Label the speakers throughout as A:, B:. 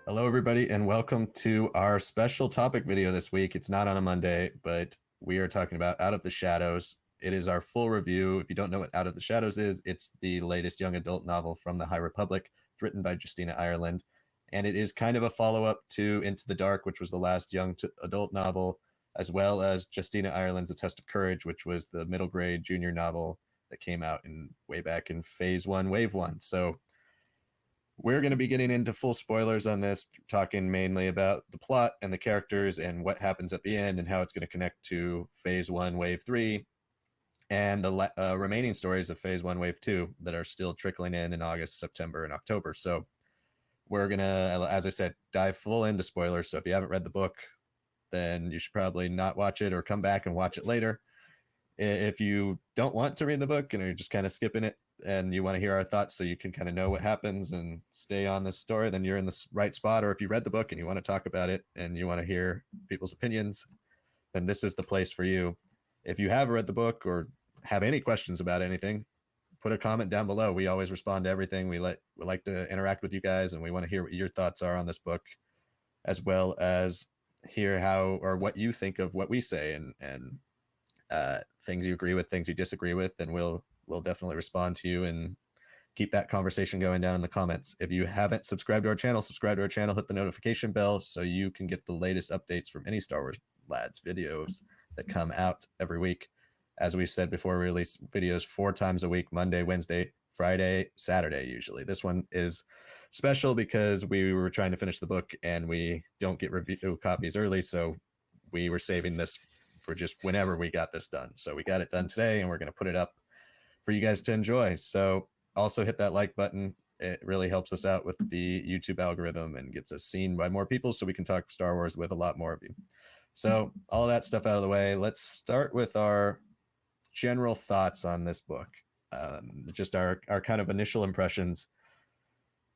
A: Hello, everybody, and welcome to our special topic video this week. It's not on a Monday, but we are talking about Out of the Shadows. It is our full review. If you don't know what Out of the Shadows is, it's the latest young adult novel from the High Republic. It's written by Justina Ireland, and it is kind of a follow-up to Into the Dark, which was the last young adult novel, as well as Justina Ireland's A Test of Courage, which was the middle grade junior novel that came out way back in Phase 1, Wave 1. So we're going to be getting into full spoilers on this, talking mainly about the plot and the characters and what happens at the end and how it's going to connect to Phase 1, Wave 3, and the remaining stories of Phase 1, Wave 2 that are still trickling in August, September, and October. So we're going to, as I said, dive full into spoilers. So if you haven't read the book, then you should probably not watch it or come back and watch it later. If you don't want to read the book and you're just kind of skipping it and you want to hear our thoughts so you can kind of know what happens and stay on this story, then you're in the right spot. Or if you read the book and you want to talk about it and you want to hear people's opinions, then this is the place for you. If you have read the book or have any questions about anything, put a comment down below. We always respond to everything. We like to interact with you guys, and we want to hear what your thoughts are on this book, as well as hear how or what you think of what we say and things you agree with, things you disagree with, and we'll definitely respond to you and keep that conversation going down in the comments. If you haven't subscribed to our channel, subscribe to our channel, hit the notification bell so you can get the latest updates from any Star Wars Lads videos that come out every week. As we've said before, we release videos 4 times a week: Monday, Wednesday, Friday, Saturday usually. This one is special because we were trying to finish the book and we don't get review copies early, so we were saving this for just whenever we got this done. So we got it done today, and we're going to put it up for you guys to enjoy. So also hit that like button. It really helps us out with the YouTube algorithm and gets us seen by more people so we can talk Star Wars with a lot more of you. So all that stuff out of the way, let's start with our general thoughts on this book. Just our kind of initial impressions.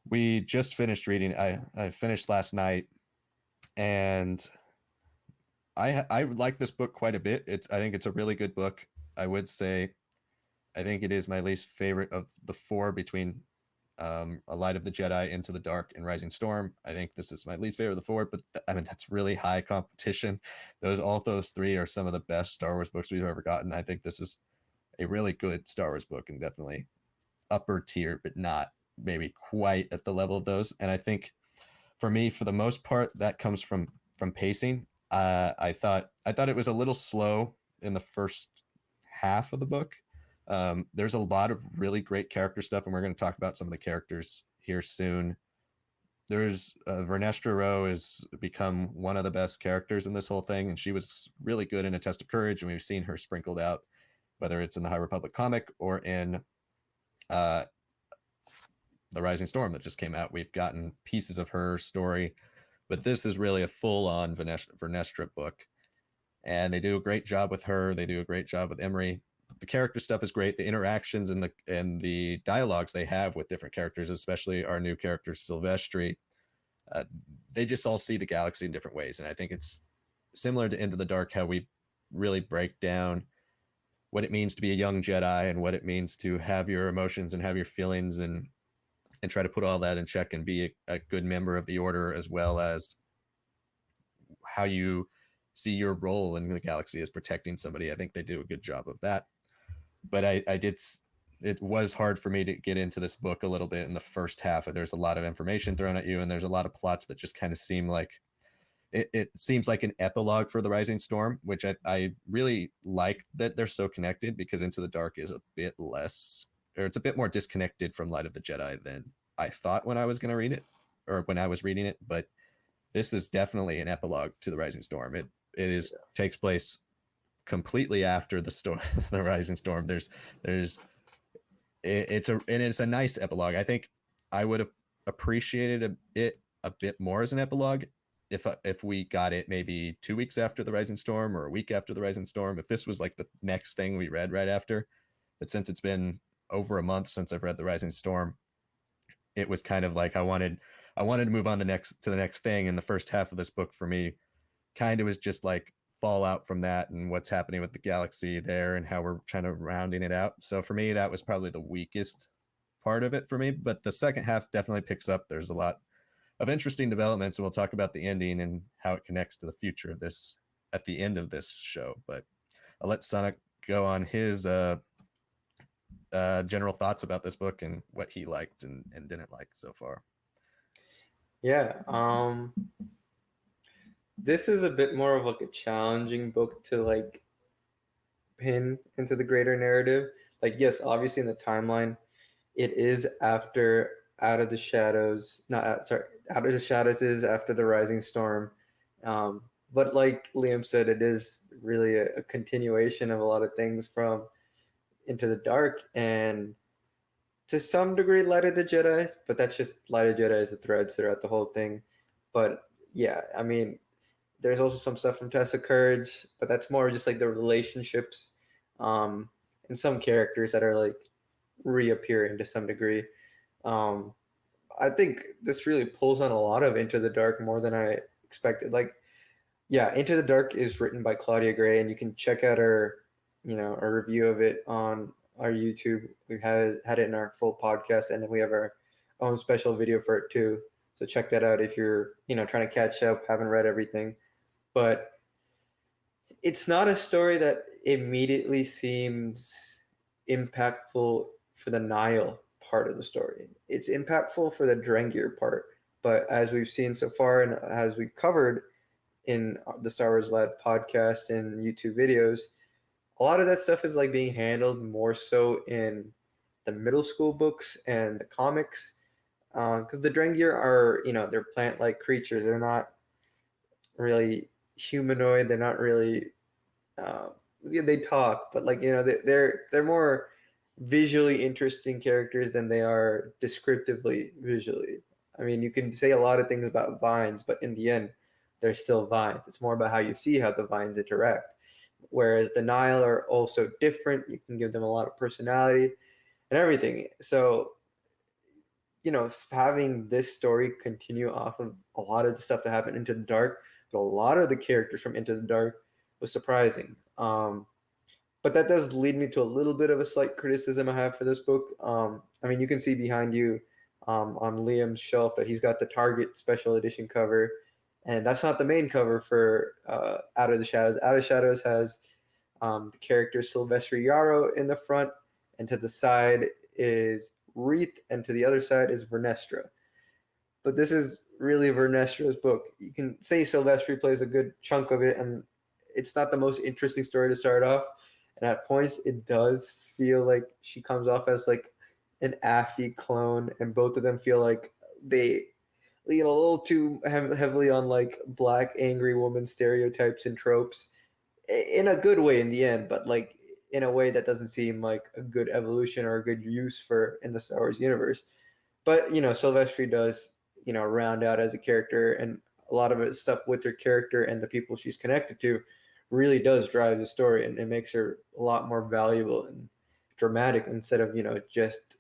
A: We just finished reading. I finished last night, and I like this book quite a bit. I think it's a really good book. I would say I think it is my least favorite of the 4 between A Light of the Jedi, Into the Dark, and Rising Storm. I think this is my least favorite of the 4, but I mean, that's really high competition. All those 3 are some of the best Star Wars books we've ever gotten. I think this is a really good Star Wars book and definitely upper tier, but not maybe quite at the level of those. And I think for me, for the most part, that comes from pacing. I thought it was a little slow in the first half of the book. There's a lot of really great character stuff, and we're going to talk about some of the characters here soon. There's Vernestra Rowe has become one of the best characters in this whole thing, and she was really good in A Test of Courage, and we've seen her sprinkled out, whether it's in the High Republic comic or in The Rising Storm that just came out. We've gotten pieces of her story, but this is really a full-on Vernestra book, and they do a great job with her. They do a great job with Emery. The character stuff is great. The interactions and the dialogues they have with different characters, especially our new character Silvestri, they just all see the galaxy in different ways. And I think it's similar to Into the Dark, how we really break down what it means to be a young Jedi and what it means to have your emotions and have your feelings and try to put all that in check and be a good member of the Order, as well as how you see your role in the galaxy as protecting somebody. I think they do a good job of that. But it was hard for me to get into this book a little bit in the first half. There's a lot of information thrown at you, and there's a lot of plots that just kind of seem like it seems like an epilogue for The Rising Storm, which I really like that they're so connected, because Into the Dark is a bit less, or it's a bit more disconnected from Light of the Jedi than I thought when I was going to read it, or when I was reading it. But this is definitely an epilogue to The Rising Storm. Takes place completely after the storm, the Rising Storm. It's a nice epilogue. I think I would have appreciated it a bit more as an epilogue if we got it maybe 2 weeks after The Rising Storm or a week after The Rising Storm. If this was like the next thing we read right after, but since it's been over a month since I've read The Rising Storm, it was kind of like I wanted to move on to the next thing. And the first half of this book for me kind of was just like fallout from that and what's happening with the galaxy there and how we're trying to rounding it out. So for me, that was probably the weakest part of it for me. But the second half definitely picks up. There's a lot of interesting developments, and we'll talk about the ending and how it connects to the future of this at the end of this show. But I'll let Sanak go on his general thoughts about this book and what he liked and didn't like so far.
B: Yeah, this is a bit more of like a challenging book to like pin into the greater narrative. Like, yes, obviously in the timeline, it is after Out of the Shadows. Not sorry, Out of the Shadows is after the Rising Storm. Um, but like Liam said, it is really a continuation of a lot of things from Into the Dark and to some degree Light of the Jedi. But that's just Light of the Jedi as the threads throughout the whole thing. But yeah, I mean, there's also some stuff from Test of Courage, but that's more just like the relationships um, and some characters that are like reappearing to some degree. Um, I think this really pulls on a lot of Into the Dark more than I expected. Like, yeah, Into the Dark is written by Claudia Gray, and you can check out our review of it on our YouTube. We had it in our full podcast, and then we have our own special video for it too. So check that out if you're trying to catch up, haven't read everything. But it's not a story that immediately seems impactful for the Nile part of the story. It's impactful for the Drengir part. But as we've seen so far, and as we covered in the Star Wars Lad podcast and YouTube videos, a lot of that stuff is like being handled more so in the middle school books and the comics. Because the Drengir are, they're plant-like creatures. They're not really humanoid. They're not really yeah, they talk, but like they're more visually interesting characters than they are descriptively visually. I mean, you can say a lot of things about vines, but in the end, they're still vines. It's more about how you see how the vines interact. Whereas the Nile are also different. You can give them a lot of personality and everything. So, having this story continue off of a lot of the stuff that happened Into the Dark, but a lot of the characters from Into the Dark was surprising. But that does lead me to a little bit of a slight criticism I have for this book. I mean, you can see behind you on Liam's shelf that he's got the Target special edition cover, and that's not the main cover for Out of the Shadows. Out of Shadows has the character Sylvester Yarrow in the front, and to the side is Wreath, and to the other side is Vernestra. But this is really Vernestra's book. You can say Sylvester plays a good chunk of it, and it's not the most interesting story to start off. And at points, it does feel like she comes off as like an Affy clone, and both of them feel like they lean a little too heavily on like black angry woman stereotypes and tropes in a good way in the end, but like in a way that doesn't seem like a good evolution or a good use for in the Star Wars universe. But Silvestri does round out as a character, and a lot of it stuff with her character and the people she's connected to really does drive the story, and it makes her a lot more valuable and dramatic instead of just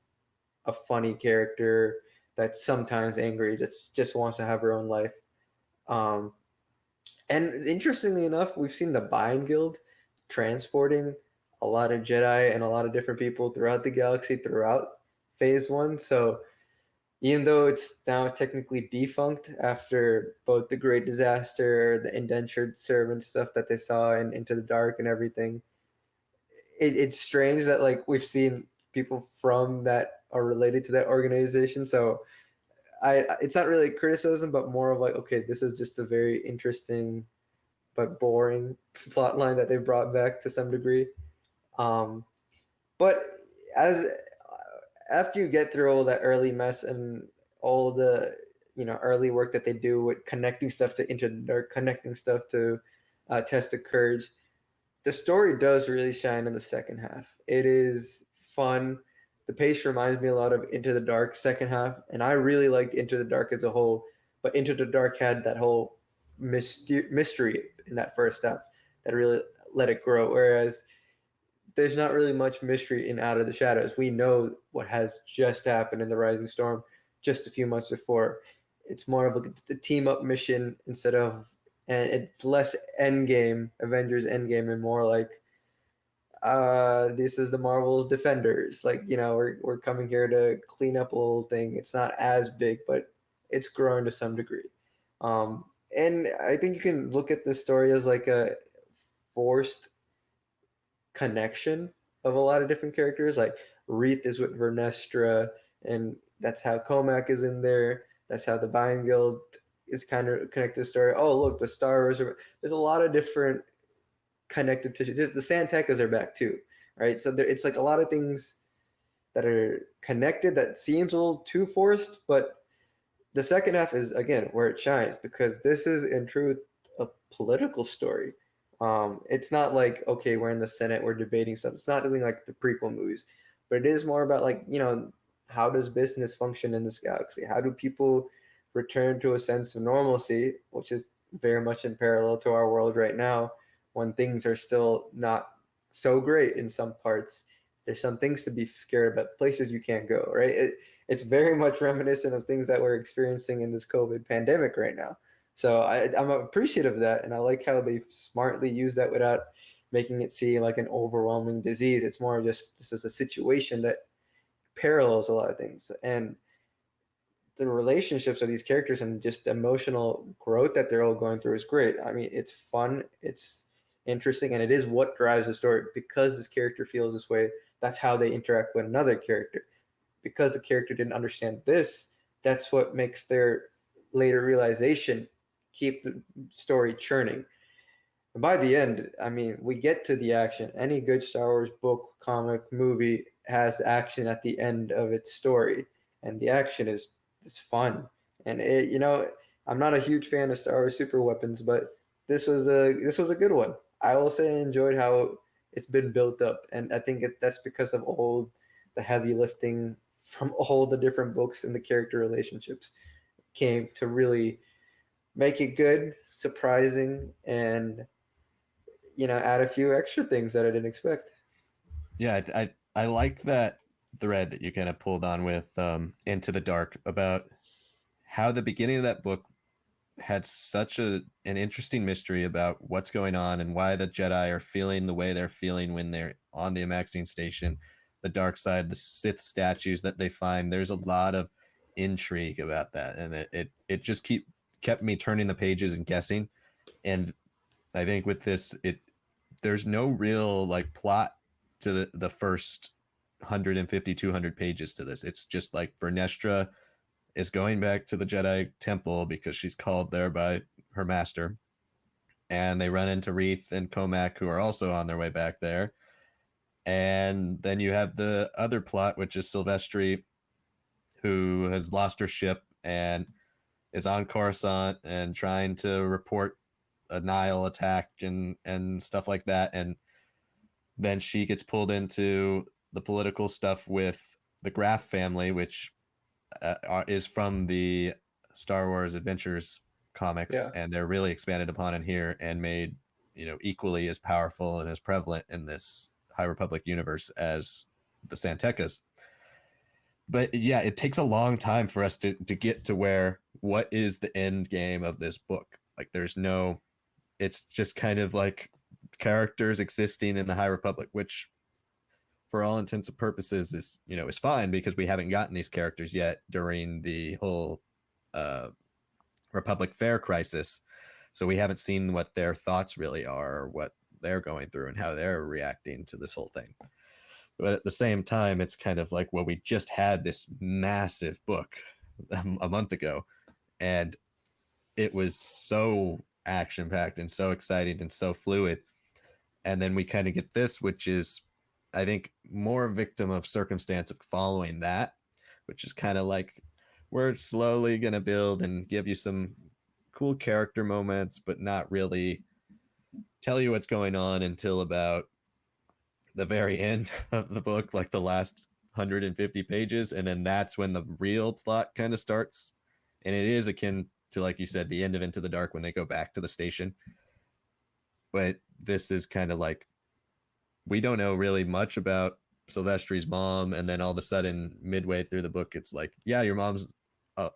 B: a funny character that's sometimes angry, that's just wants to have her own life. Um, and interestingly enough, we've seen the Bind Guild transporting a lot of Jedi and a lot of different people throughout the galaxy throughout Phase One. So even though it's now technically defunct after both the Great Disaster, the indentured servant stuff that they saw in Into the Dark and everything, it's strange that like we've seen people from that are related to that organization. So it's not really criticism, but more of like, okay, this is just a very interesting but boring plot line that they brought back to some degree. Um, but as after you get through all that early mess and all the early work that they do with connecting stuff to Into the Dark, connecting stuff to Test of Courage, the story does really shine in the second half. It is fun. The pace reminds me a lot of Into the Dark second half, and I really liked Into the Dark as a whole. But Into the Dark had that whole mystery in that first half that really let it grow. Whereas there's not really much mystery in Out of the Shadows. We know what has just happened in the Rising Storm just a few months before. It's more of a team up mission instead of, and it's less Endgame, Avengers Endgame, and more like this is the Marvel's Defenders. Like we're coming here to clean up a little thing. It's not as big, but it's growing to some degree. And I think you can look at this story as like a forced connection of a lot of different characters. Like Wreath is with Vernestra, and that's how Comac is in there. That's how the Buying Guild is kind of connected to the story. Oh, look, the Star Wars. There's a lot of different connective tissue. There's the Santecas are back too, right? So it's like a lot of things that are connected that seems a little too forced, but the second half is again where it shines because this is in truth a political story. It's not like okay, we're in the Senate, we're debating stuff. It's not anything like the prequel movies, but it is more about like how does business function in this galaxy? How do people return to a sense of normalcy, which is very much in parallel to our world right now, when things are still not so great in some parts. There's some things to be scared about, places you can't go, right? It's very much reminiscent of things that we're experiencing in this COVID pandemic right now. So I'm appreciative of that, and I like how they smartly use that without making it seem like an overwhelming disease. It's more just this is a situation that parallels a lot of things, and the relationships of these characters and just the emotional growth that they're all going through is great. I mean, it's fun, it's interesting, and it is what drives the story because this character feels this way. That's how they interact with another character because the character didn't understand this, that's what makes their later realization keep the story churning. And by the end, I mean, we get to the action. Any good Star Wars book, comic, movie has action at the end of its story, and the action is fun. And I'm not a huge fan of Star Wars super weapons, but this was a good one. I will say I enjoyed how it's been built up, and I think that's because of all the heavy lifting from all the different books and the character relationships came to really make it good, surprising, and add a few extra things that I didn't expect.
A: Yeah, I like that thread that you kind of pulled on with Into the Dark about how the beginning of that book had such an interesting mystery about what's going on and why the Jedi are feeling the way they're feeling when they're on the Amaxian station, the dark side, the Sith statues that they find. There's a lot of intrigue about that, and it just kept me turning the pages and guessing. And I think with this, there's no real like plot to the first 150 200 pages to this. It's just like Vernestra is going back to the Jedi Temple because she's called there by her master. And they run into Wreath and Comac, who are also on their way back there. And then you have the other plot, which is Silvestri, who has lost her ship and is on Coruscant and trying to report a Nile attack and stuff like that. And then she gets pulled into the political stuff with the Graff family, which is from the Star Wars Adventures comics,
B: Yeah.
A: and they're really expanded upon in here and made equally as powerful and as prevalent in this High Republic universe as the Santecas. But yeah, it takes a long time for us to get to where what is the end game of this book. Like there's no, it's just kind of like characters existing in the High Republic, which for all intents and purposes is fine because we haven't gotten these characters yet during the whole uh, Republic Fair crisis, so we haven't seen what their thoughts really are, or what they're going through, and how they're reacting to this whole thing. But at the same time, it's kind of like, well, we just had this massive book a month ago, and it was so action packed and so exciting and so fluid, and then we kind of get this, which is I think more a victim of circumstance of following that, which is kind of like we're slowly going to build and give you some cool character moments, but not really tell you what's going on until about the very end of the book, like the last 150 pages. And then that's when the real plot kind of starts. And it is akin to, like you said, the end of Into the Dark when they go back to the station. But this is kind of like we don't know really much about Silvestri's mom, and then all of a sudden, midway through the book, it's like, yeah, your mom's.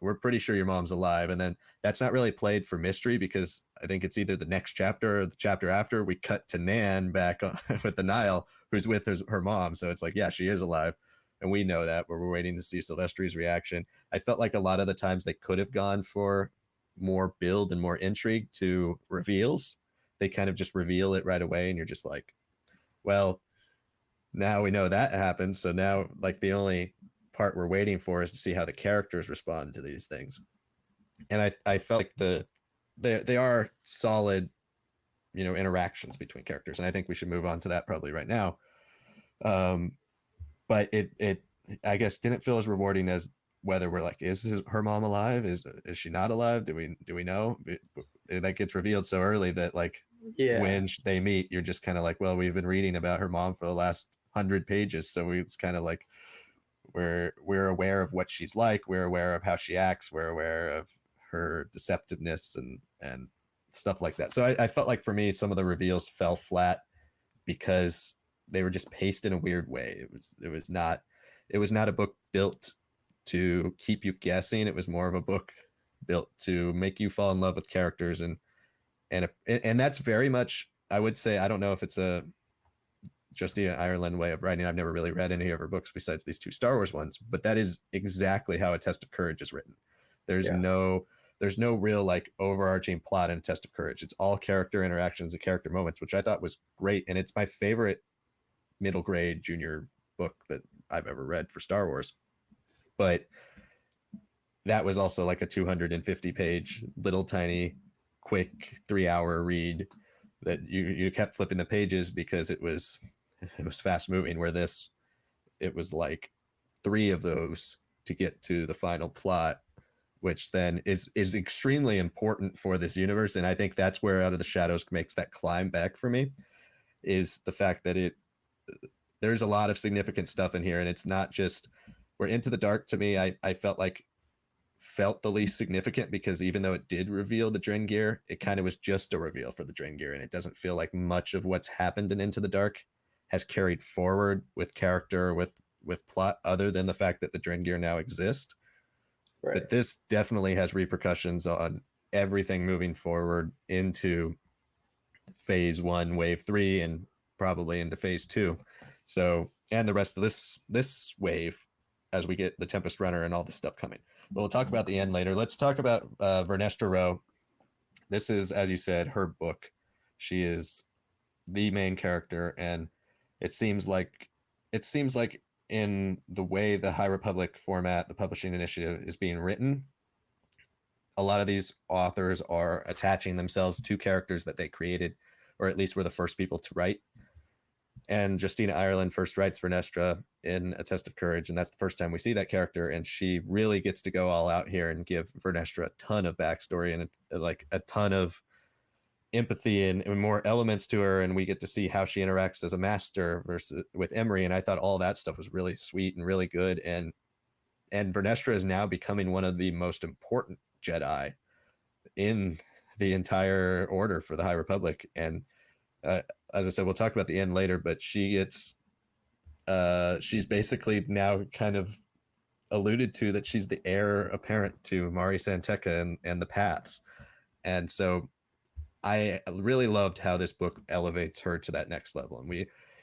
A: We're pretty sure your mom's alive, and then that's not really played for mystery because I think it's either the next chapter or the chapter after. We cut to Nan back with the Nile, who's with her mom, so it's like, yeah, she is alive. and we know that, where we're waiting to see Silvestri's reaction. I felt like a lot of the times they could have gone for more build and more intrigue to reveals. They kind of just reveal it right away, and you're just like, well, now we know that happens. So now, like, the only part we're waiting for is to see how the characters respond to these things. And I felt like they are solid, interactions between characters, and I think we should move on to that probably right now. But it I guess didn't feel as rewarding as whether we're like, is her mom alive? Is she not alive? Do we know? That gets revealed so early that, like,
B: Yeah.
A: when they meet, you're just kind of like, well, we've been reading about her mom for the last 100 pages, so it's kind of like we're aware of what she's like, we're aware of how she acts, we're aware of her deceptiveness and stuff like that. So I felt like for me, some of the reveals fell flat because they were just paced in a weird way. It was not a book built to keep you guessing. It was more of a book built to make you fall in love with characters, and that's very much, I would say, I don't know if it's a Justina Ireland way of writing. I've never really read any of her books besides these two Star Wars ones, but that is exactly how A Test of Courage is written. There's
B: Yeah.
A: no real, like, overarching plot in A Test of Courage. It's all character interactions and character moments, which I thought was great, and it's my favorite middle grade junior book that I've ever read for Star Wars. But that was also like a 250 page little tiny quick 3-hour read that you kept flipping the pages because it was fast moving, where it was like 3 of those to get to the final plot, which then is extremely important for this universe. And I think that's where Out of the Shadows makes that climb back for me, is the fact that there's a lot of significant stuff in here, and it's not just, we're Into the Dark, to me, I felt the least significant, because even though it did reveal the Drin gear, it kind of was just a reveal for the Drin gear, and it doesn't feel like much of what's happened in Into the Dark has carried forward with character, with plot, other than the fact that the Drin gear now exist.
B: Right.
A: But this definitely has repercussions on everything moving forward into phase 1, wave 3, and probably into phase 2. So, and the rest of this wave, as we get the Tempest Runner and all this stuff coming. But we'll talk about the end later. Let's talk about Vernestra Rowe. This is, as you said, her book. She is the main character, and it seems like in the way the High Republic format, the publishing initiative, is being written, a lot of these authors are attaching themselves to characters that they created, or at least were the first people to write. And Justina Ireland first writes Vernestra in A Test of Courage, and that's the first time we see that character, and she really gets to go all out here and give Vernestra a ton of backstory and like a ton of empathy and more elements to her, and we get to see how she interacts as a master versus with Emery, and I thought all that stuff was really sweet and really good, and Vernestra is now becoming one of the most important Jedi in the entire order for the High Republic. And as I said, we'll talk about the end later, but she's basically now kind of alluded to that she's the heir apparent to Mari Santeca and the Paths. And so I really loved how this book elevates her to that next level.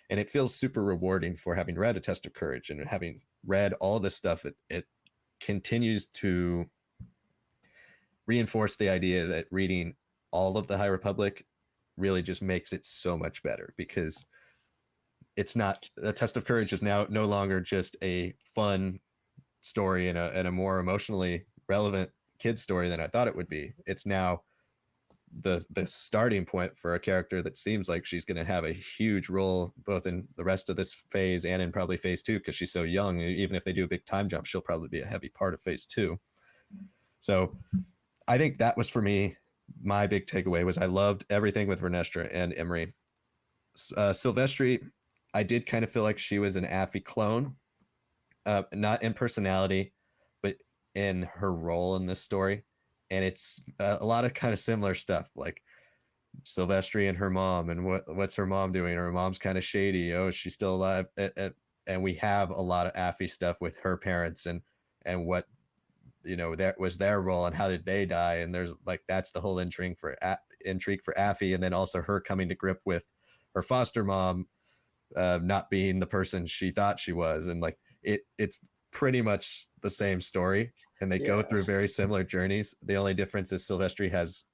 A: And it feels super rewarding for having read A Test of Courage and having read all this stuff. It continues to reinforce the idea that reading all of the High Republic really just makes it so much better, because it's not, A Test of Courage is now no longer just a fun story and a more emotionally relevant kid story than I thought it would be. It's now the starting point for a character that seems like she's going to have a huge role both in the rest of this phase and in probably phase 2, because she's so young. Even if they do a big time jump, she'll probably be a heavy part of phase 2. So I think that was, for me, my big takeaway was I loved everything with Vernestra and Emery. Silvestri, I did kind of feel like she was an Affy clone, not in personality, but in her role in this story. And it's a lot of kind of similar stuff, like Silvestri and her mom, and what's her mom doing? Her mom's kind of shady. Oh, she's still alive. And we have a lot of Affy stuff with her parents and what, that was their role and how did they die. And there's like, that's the whole intrigue for Affy. And then also her coming to grip with her foster mom not being the person she thought she was. And like, it's pretty much the same story, and they go
B: Yeah.
A: through very similar journeys. The only difference is Silvestri has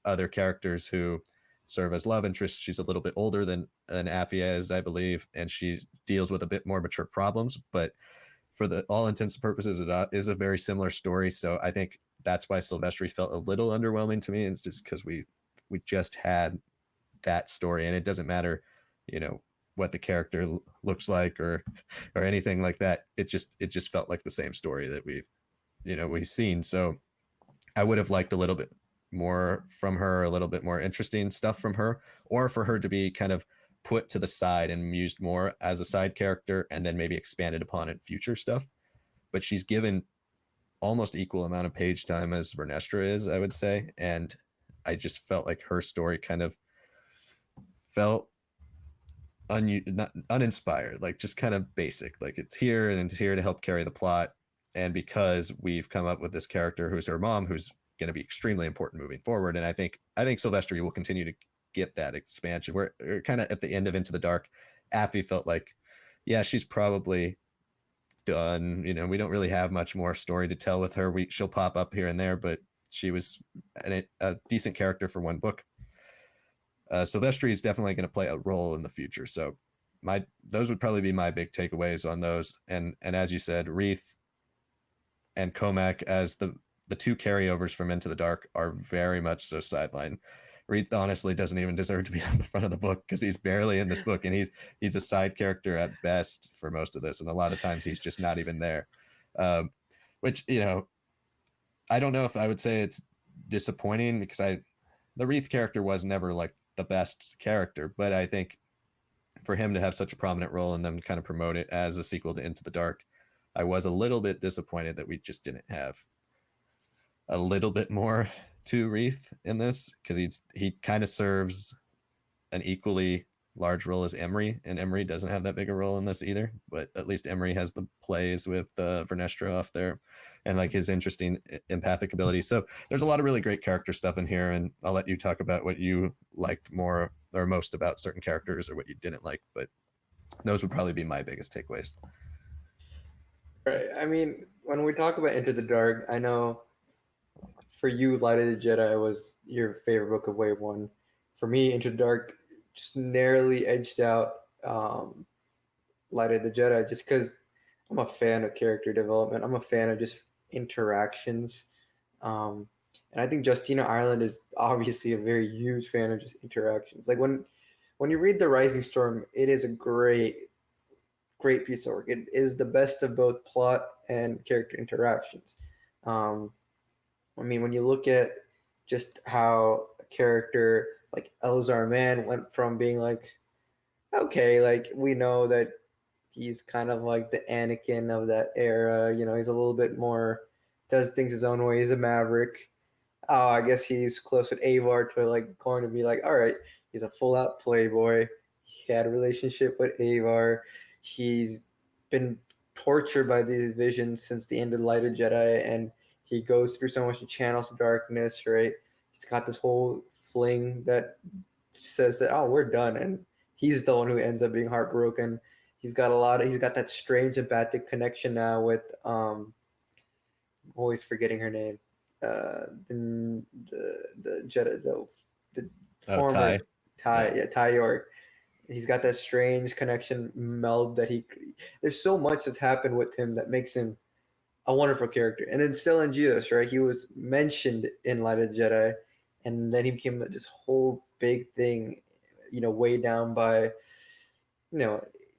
A: other characters who serve as love interests. She's a little bit older than Afia is, I believe, and she deals with a bit more mature problems. But for the all intents and purposes, it is a very similar story. So I think that's why Silvestri felt a little underwhelming to me. It's just because we just had that story, and it doesn't matter, you know, what the character looks like or anything like that. It just felt like the same story that we've seen. So I would have liked a little bit more from her, a little bit more interesting stuff from her, or for her to be kind of put to the side and used more as a side character and then maybe expanded upon in future stuff. But she's given almost equal amount of page time as Vernestra is, I would say. And I just felt like her story kind of felt not uninspired, like just kind of basic. Like it's here and it's here to help carry the plot. And because we've come up with this character who's her mom, who's going to be extremely important moving forward, and I think Silvestri will continue to get that expansion. We're kind of at the end of Into the Dark. Affy felt like, yeah, she's probably done. We don't really have much more story to tell with her. She'll pop up here and there, but she was a decent character for one book. Silvestri is definitely going to play a role in the future. So those would probably be my big takeaways on those. And as you said, Wreath and Comac as the two carryovers from Into the Dark are very much so sidelined. Wreath honestly doesn't even deserve to be on the front of the book because he's barely in this book, and he's a side character at best for most of this, and a lot of times he's just not even there. Which I don't know if I would say it's disappointing because the Wreath character was never like the best character, but I think for him to have such a prominent role and them kind of promote it as a sequel to Into the Dark, I was a little bit disappointed that we just didn't have a little bit more to Wreath in this, because he kind of serves an equally large role as Emery, and Emery doesn't have that big a role in this either. But at least Emery has the plays with Vernestra off there, and like his interesting empathic ability. So there's a lot of really great character stuff in here, and I'll let you talk about what you liked more or most about certain characters, or what you didn't like. But those would probably be my biggest takeaways.
B: Right. I mean, when we talk about Into the Dark, I know for you, Light of the Jedi was your favorite book of Wave One. For me, Into the Dark just narrowly edged out Light of the Jedi, just because I'm a fan of character development. I'm a fan of just interactions. Um, and I think Justina Ireland is obviously a very huge fan of just interactions. Like when you read The Rising Storm, it is a great piece of work. It is the best of both plot and character interactions. Um, I mean, when you look at just how a character like Elzar Mann went from being like, okay, like we know that he's kind of like the Anakin of that era. He's a little bit more, does things his own way. He's a maverick. Oh, I guess he's close with Avar to like going to be like, all right, he's a full out playboy. He had a relationship with Avar. He's been tortured by these visions since the end of Light of Jedi, and he goes through so much channels of darkness, right? He's got this whole fling that says that, oh, we're done, and he's the one who ends up being heartbroken. He's got that strange empathic connection now with I'm always forgetting her name. The Jedi, the
A: Oh,
B: former
A: Ty.
B: Ty,
A: Yeah.
B: yeah, Ty York. He's got that strange connection meld that he. There's so much that's happened with him that makes him a wonderful character. And then still in Jesus, right? He was mentioned in Light of the Jedi, and then he became this whole big thing, way down by,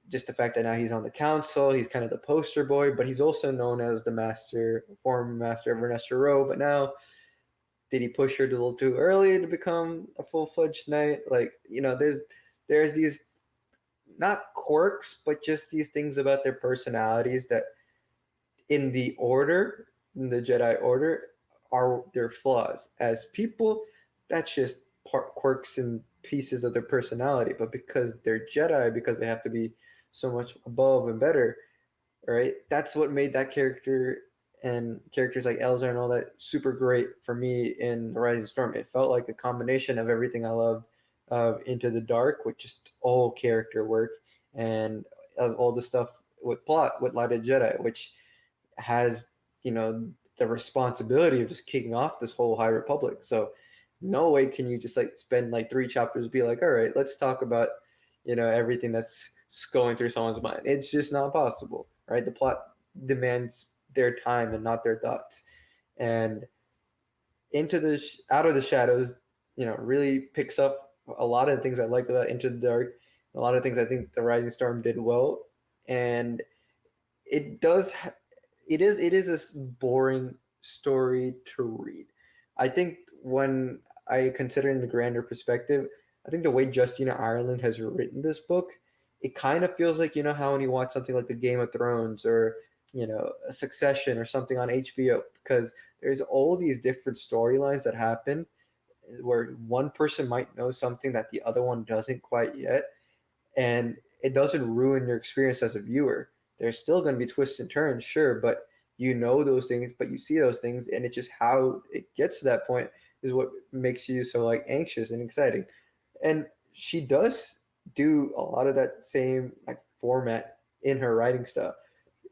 B: just the fact that now he's on the council. He's kind of the poster boy, but he's also known as the former master of Ernesto Rowe. But now, did he push her a little too early to become a full-fledged knight? Like, there's these not quirks, but just these things about their personalities that in the Jedi Order, are their flaws. As people, that's just quirks and pieces of their personality. But because they're Jedi, because they have to be so much above and better, right? That's what made that character and characters like Elzar and all that super great for me in The Rising Storm. It felt like a combination of everything I loved of Into the Dark with just all character work and of all the stuff with plot with Light of Jedi, which has, you know, the responsibility of just kicking off this whole High Republic. So no way can you just like spend like 3 chapters be like, all right, let's talk about, you know, everything that's going through someone's mind. It's just not possible, right? The plot demands their time and not their thoughts. And Into the Out of the Shadows, you know, really picks up a lot of the things I like about Into the Dark, a lot of things I think the Rising Storm did well, and it does. It is a boring story to read. I think when I consider in the grander perspective, I think the way Justina Ireland has written this book, it kind of feels like, you know, how when you watch something like the Game of Thrones or, you know, a Succession or something on HBO, because there's all these different storylines that happen where one person might know something that the other one doesn't quite yet, and it doesn't ruin your experience as a viewer. There's still going to be twists and turns, sure, but you know those things, but you see those things, and it's just how it gets to that point is what makes you so like anxious and exciting. And she does do a lot of that same like format in her writing style.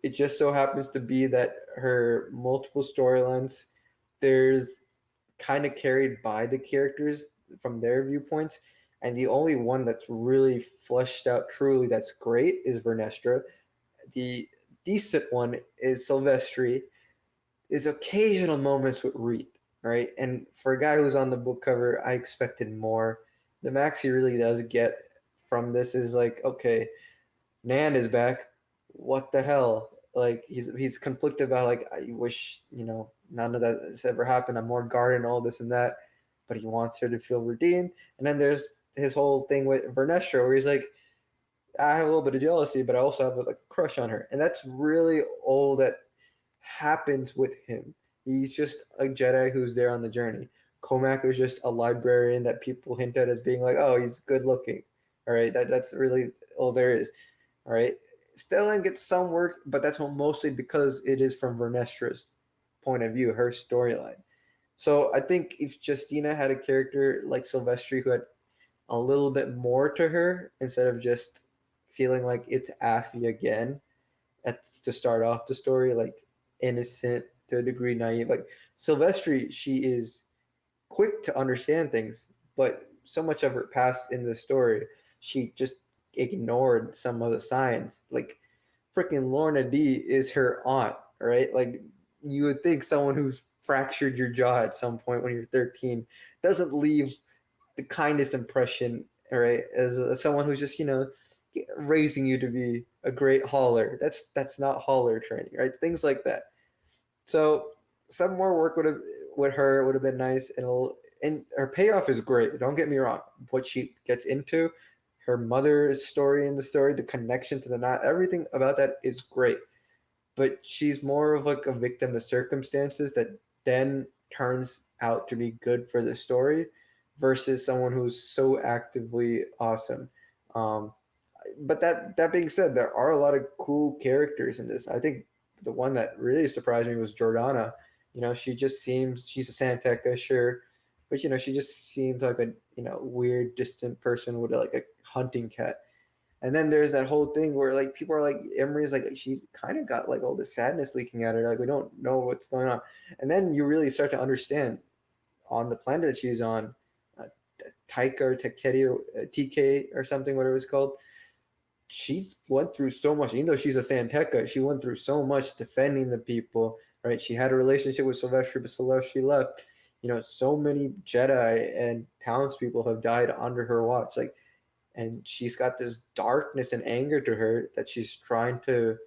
B: It just so happens to be that her multiple storylines, there's kind of carried by the characters from their viewpoints. And the only one that's really fleshed out truly that's great is Vernestra. The decent one is Silvestri. There's occasional moments with Reed, right? And for a guy who's on the book cover, I expected more. The max he really does get from this is like, okay, Nan is back. What the hell? Like he's conflicted about like I wish, you know, none of that has ever happened. I'm more guarded and all this and that, but he wants her to feel redeemed. And then there's his whole thing with Vernestra where he's like, I have a little bit of jealousy, but I also have like a crush on her, and that's really all that happens with him. He's just a Jedi who's there on the journey. Comac is just a librarian that people hint at as being like, oh, he's good looking. All right, that's really all there is. All right. Stellan gets some work, but that's mostly because it is from Vernestra's point of view, her storyline. So I think if Justina had a character like Silvestri who had a little bit more to her instead of just feeling like it's Affy again to start off the story, like innocent to a degree, naive. Like Silvestri, she is quick to understand things, but so much of her past in the story, she just ignored some of the signs. Like freaking Lorna D is her aunt, right? Like you would think someone who's fractured your jaw at some point when you're 13 doesn't leave the kindest impression, right? As someone who's just, you know, raising you to be a great hauler. That's not hauler training, right? Things like that. So some more work would have with her would have been nice, and her payoff is great. Don't get me wrong. What she gets into, her mother's story in the story, the connection to the not everything about that is great. But she's more of like a victim of circumstances that then turns out to be good for the story, versus someone who's so actively awesome. Um, but that being said, there are a lot of cool characters in this. I think the one that really surprised me was Jordana. You know, she just seems she's a Santeca, sure, but you know, she just seems like a, you know, weird, distant person with like a hunting cat. And then there's that whole thing where like people are like Emery's like she's kind of got like all the sadness leaking at her. Like we don't know what's going on. And then you really start to understand on the planet that she's on, uh, Taika or Taketi or TK or something, whatever it's called. She's went through so much. Even though she's a Santeca, she went through so much defending the people. Right? She had a relationship with Sylvester, but Sylvester left. You know, so many Jedi and townspeople have died under her watch. Like, and she's got this darkness and anger to her that she's trying to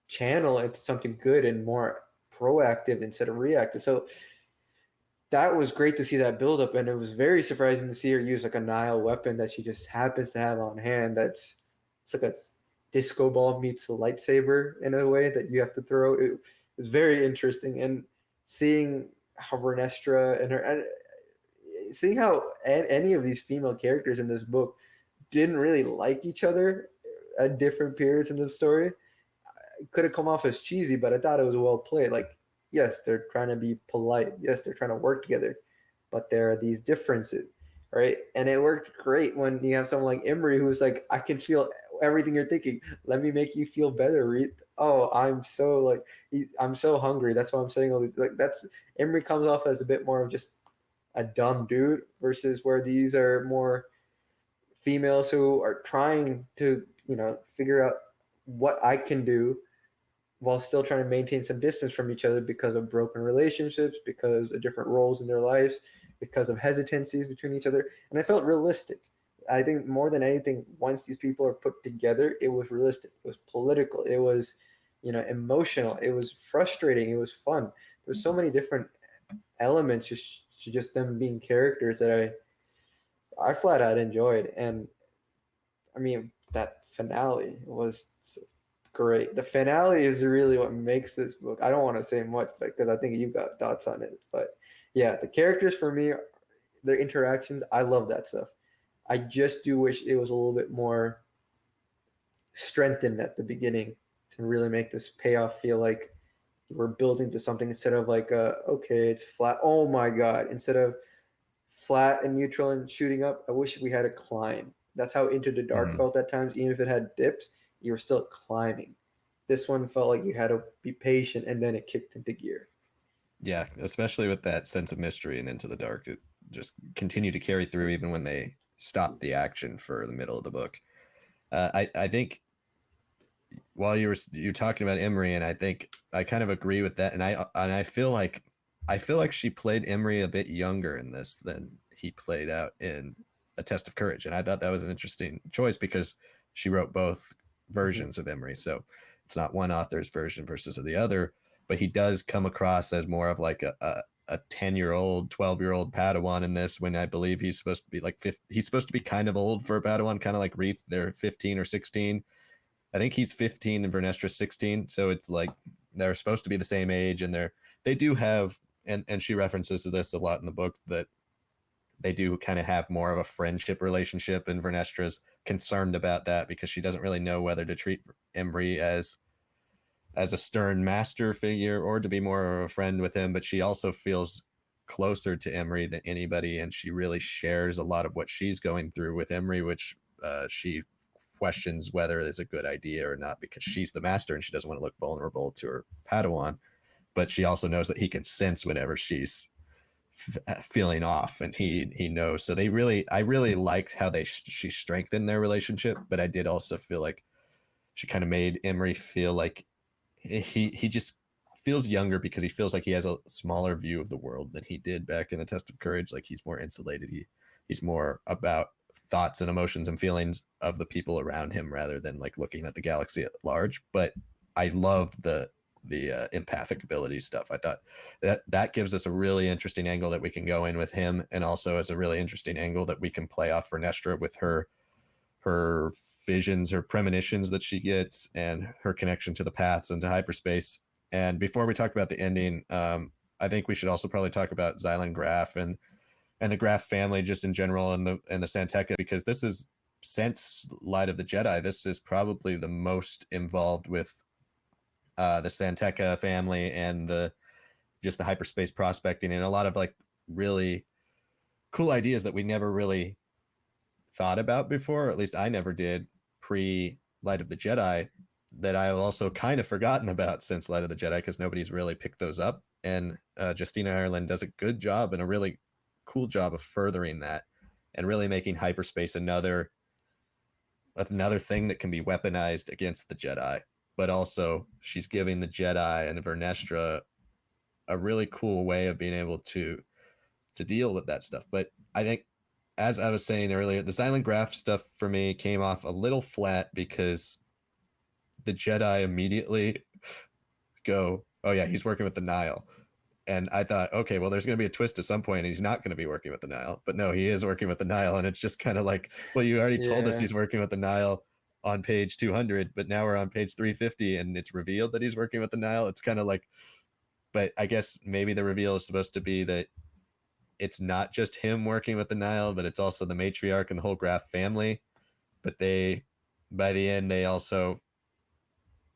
B: channel into something good and more proactive instead of reactive. So that was great to see that build up, and it was very surprising to see her use like a Nile weapon that she just happens to have on hand. That's it's like a disco ball meets a lightsaber in a way that you have to throw. It was very interesting, and seeing how Vernestra and her, and seeing how any of these female characters in this book didn't really like each other at different periods in the story. It could have come off as cheesy, but I thought it was well played. Like, yes, they're trying to be polite. Yes, they're trying to work together, but there are these differences, right? And it worked great when you have someone like Emery who's like, I can feel everything you're thinking. Let me make you feel better, Reed. Oh, I'm so like I'm so hungry. That's why I'm saying all these. Like that's Emery comes off as a bit more of just a dumb dude versus where these are more females who are trying to figure out what I can do while still trying to maintain some distance from each other because of broken relationships, because of different roles in their lives, because of hesitancies between each other. And I felt realistic. I think more than anything, once these people are put together, it was realistic. It was political. It was, emotional. It was frustrating. It was fun. There's so many different elements to just them being characters that I flat out enjoyed. And I mean, that finale was great. The finale is really what makes this book. I don't want to say much because I think you've got thoughts on it. But yeah, the characters for me, their interactions, I love that stuff. I just do wish it was a little bit more strengthened at the beginning to really make this payoff feel like we're building to something instead of like, okay, it's flat. Oh my God. Instead of flat and neutral and shooting up, I wish we had a climb. That's how Into the Dark
A: Mhm.
B: felt at times. Even if it had dips, you were still climbing. This one felt like you had to be patient and then it kicked into gear.
A: Yeah, especially with that sense of mystery and Into the Dark, it just continued to carry through even when they stopped the action for the middle of the book. I think while you're talking about Emery, and I think I kind of agree with that, and I feel like she played Emery a bit younger in this than he played out in A Test of Courage, and I thought that was an interesting choice because she wrote both
B: Mm-hmm.
A: versions of Emery, so it's not one author's version versus the other, but he does come across as more of like a 10-year-old 12-year-old Padawan in this, when I believe he's supposed to be like he's supposed to be kind of old for a Padawan, kind of like Reef. They're 15 or 16. I think he's 15 and Vernestra's 16. So it's like they're supposed to be the same age, and they do have, and she references to this a lot in the book, that they do kind of have more of a friendship relationship, and Vernestra's concerned about that because she doesn't really know whether to treat Embry as a stern master figure or to be more of a friend with him, but she also feels closer to Emery than anybody, and she really shares a lot of what she's going through with Emery, which she questions whether it's a good idea or not because she's the master and she doesn't want to look vulnerable to her Padawan. But she also knows that he can sense whenever she's feeling off, and he knows. So I really liked how she strengthened their relationship, but I did also feel like she kind of made Emery feel like he just feels younger because he feels like he has a smaller view of the world than he did back in A Test of Courage. Like he's more insulated. He's more about thoughts and emotions and feelings of the people around him rather than like looking at the galaxy at large. But I love the empathic ability stuff. I thought that gives us a really interesting angle that we can go in with him, and also as a really interesting angle that we can play off for Nestra with her visions, her premonitions that she gets, and her connection to the paths and to hyperspace. And before we talk about the ending, I think we should also probably talk about Xylan Graf and the Graf family just in general, and the Santeca, because this is, since Light of the Jedi, this is probably the most involved with the Santeca family and the just the hyperspace prospecting and a lot of like really cool ideas that we never really thought about before, or at least I never did pre Light of the Jedi, that I've also kind of forgotten about since Light of the Jedi because nobody's really picked those up. And Justina Ireland does a good job and a really cool job of furthering that and really making hyperspace another thing that can be weaponized against the Jedi. But also, she's giving the Jedi and Vernestra a really cool way of being able to deal with that stuff. But I think, as I was saying earlier, the Silent Graph stuff for me came off a little flat because the Jedi immediately go, "Oh yeah, he's working with the Nile." And I thought, okay, well, there's going to be a twist at some point, and he's not going to be working with the Nile. But no, he is working with the Nile, and it's just kind of like, well, you already told us
B: Yeah.
A: he's working with the Nile on page 200, but now we're on page 350, and it's revealed that he's working with the Nile. It's kind of like, but I guess maybe the reveal is supposed to be that it's not just him working with the Nile, but it's also the matriarch and the whole Graf family. But by the end, they also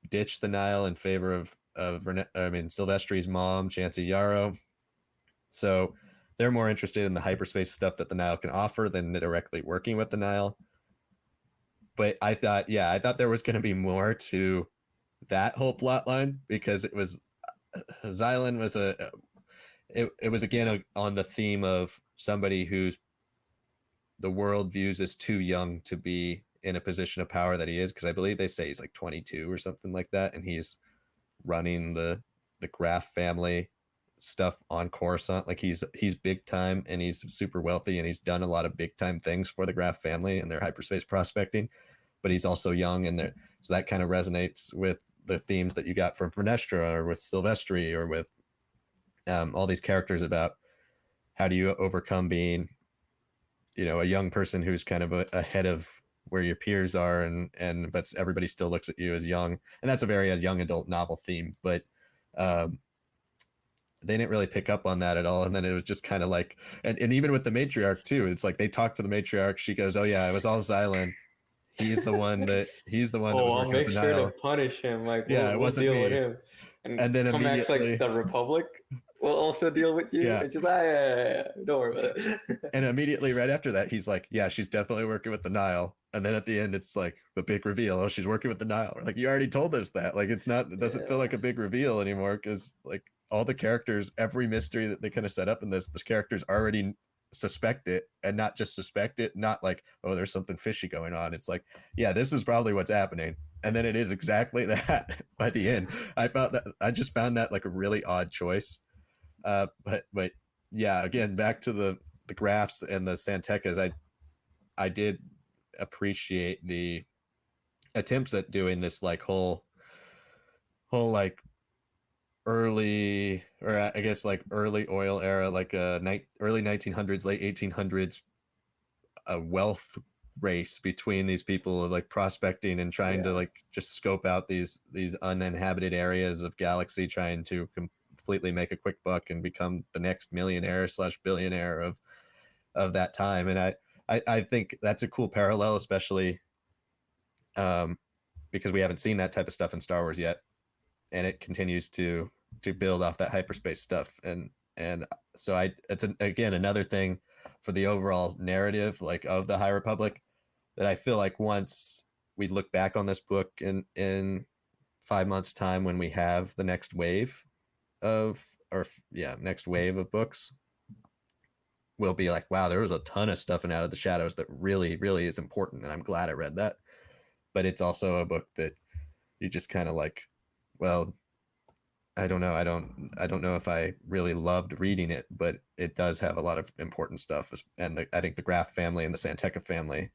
A: ditch the Nile in favor of Silvestri's mom, Chancey Yarrow. So they're more interested in the hyperspace stuff that the Nile can offer than directly working with the Nile. but I thought there was going to be more to that whole plot line because it was Xylan was it was again on the theme of somebody who's the world views as too young to be in a position of power that he is, because I believe they say he's like 22 or something like that, and he's running the Graf family stuff on Coruscant. Like he's big time and he's super wealthy and he's done a lot of big time things for the Graf family and their hyperspace prospecting, but he's also young and there, so that kind of resonates with the themes that you got from Vernestra or with Silvestri or with all these characters about how do you overcome being, you know, a young person who's kind of ahead of where your peers are, and but everybody still looks at you as young, and that's a very young adult novel theme, but um they didn't really pick up on that at all, and then it was just kind of like, and even with the matriarch too, it's like they talk to the matriarch, she goes, oh yeah, it was all Xylan, he's the one that
B: Oh,
A: was
B: I'll
A: working with
B: make
A: the
B: sure to
A: Nile.
B: punish him. Like
A: Yeah, it
B: we'll
A: wasn't
B: deal with
A: me.
B: him. And
A: And then
B: come back's like
A: immediately,
B: the Republic will also deal with you.
A: yeah,
B: It's just yeah. Don't worry about it.
A: and immediately right after that, he's like, yeah, she's definitely working with the Nile. And then at the end, it's like the big reveal. Oh, she's working with the Nile. Like, you already told us that. Like, it's not, it doesn't feel like
B: Yeah.
A: a big reveal anymore because, like, all the characters, every mystery that they kind of set up in this characters already suspect it, and not just suspect it, not like, oh, there's something fishy going on. It's like, yeah, this is probably what's happening. And then it is exactly that by the end. I just found that like a really odd choice. But yeah, again, back to the graphs and the Santecas, I did appreciate the attempts at doing this like whole like early, or I guess like early oil era, like early 1900s, late 1800s, a wealth race between these people of like prospecting and trying to
B: Yeah.
A: like just scope out these uninhabited areas of galaxy, trying to completely make a quick buck and become the next millionaire slash billionaire of that time. And I think that's a cool parallel, especially um, because we haven't seen that type of stuff in Star Wars yet, and it continues to build off that hyperspace stuff. And so it's again another thing for the overall narrative like of the High Republic that I feel like once we look back on this book in 5 months time, when we have the next wave of, or yeah, next wave of books, we'll be like, wow, there was a ton of stuff in Out of the Shadows that really really is important, and I'm glad I read that. But it's also a book that you just kind of like, well, I don't know. I don't know if I really loved reading it, but it does have a lot of important stuff. And I think the Graf family and the Santeca family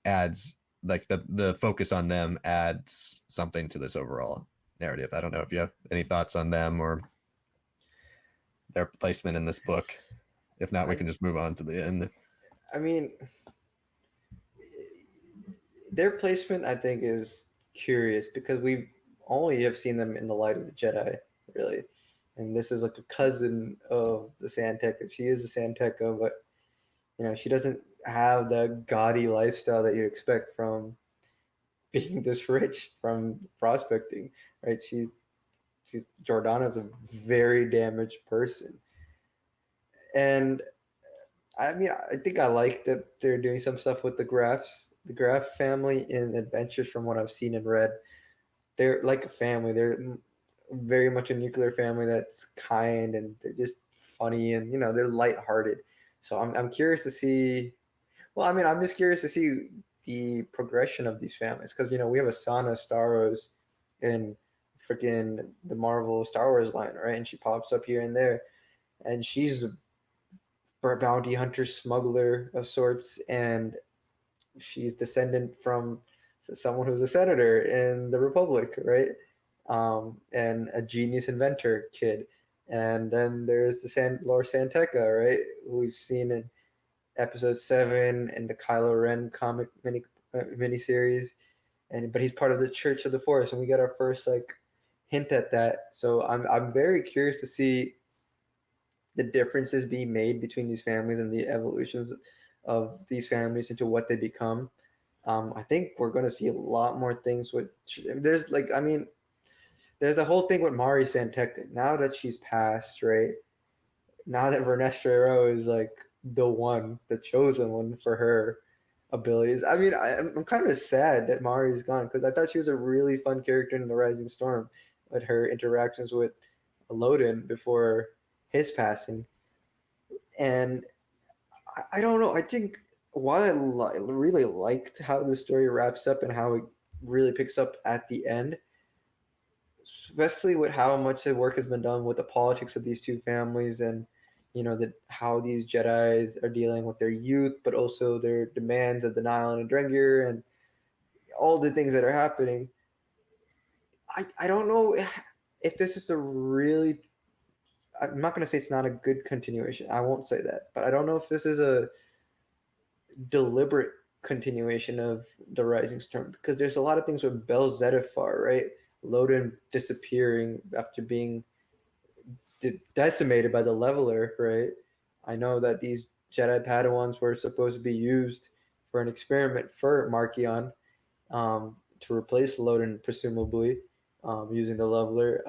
A: adds, like, the focus on them adds something to this overall narrative. I don't know if you have any thoughts on them or their placement in this book. If not, we
B: I
A: can just move on to the end.
B: I mean, their placement I think is curious because we only have seen them in the light of the Jedi, really. And this is like a cousin of the Santeca. She is a Santeca, but she doesn't have the gaudy lifestyle that you expect from being this rich from prospecting, right? She's Jordana's a very damaged person. And I mean, I think I like that they're doing some stuff with the Graf family in Adventures. From what I've seen and read, they're like a family. They're very much a nuclear family that's kind, and they're just funny, and they're lighthearted. So I'm curious to see. Well, I mean, I'm just curious to see the progression of these families because we have a Sana Starros in freaking the Marvel Star Wars line, right? And she pops up here and there, and she's a bounty hunter smuggler of sorts, and she's descendant from someone who's a senator in the Republic, right? And a genius inventor kid. And then there's the Lord Santeca, right? Who we've seen in episode 7 in the Kylo Ren comic miniseries, but he's part of the Church of the Force, and we got our first like hint at that. So I'm very curious to see the differences being made between these families and the evolutions of these families into what they become. I think we're going to see a lot more things. With there's like, I mean, there's the whole thing with Mari Santeca. Now that she's passed, right? Now that Vernestra Raro is like the one, the chosen one for her. abilities. I mean, I'm kind of sad that Mari's gone because I thought she was a really fun character in The Rising Storm, with her interactions with Loden before his passing. And I don't know. I think while really liked how the story wraps up and how it really picks up at the end, especially with how much the work has been done with the politics of these two families and how these Jedi's are dealing with their youth, but also their demands of the Nile and Drengir and all the things that are happening. I don't know if this is a really. I'm not going to say it's not a good continuation. I won't say that, but I don't know if this is a deliberate continuation of the Rising Storm because there's a lot of things with Bel Zettifar, right? Loden disappearing after being decimated by the Leveler, right? I know that these Jedi Padawans were supposed to be used for an experiment for Markion, to replace Loden, presumably, using the Leveler.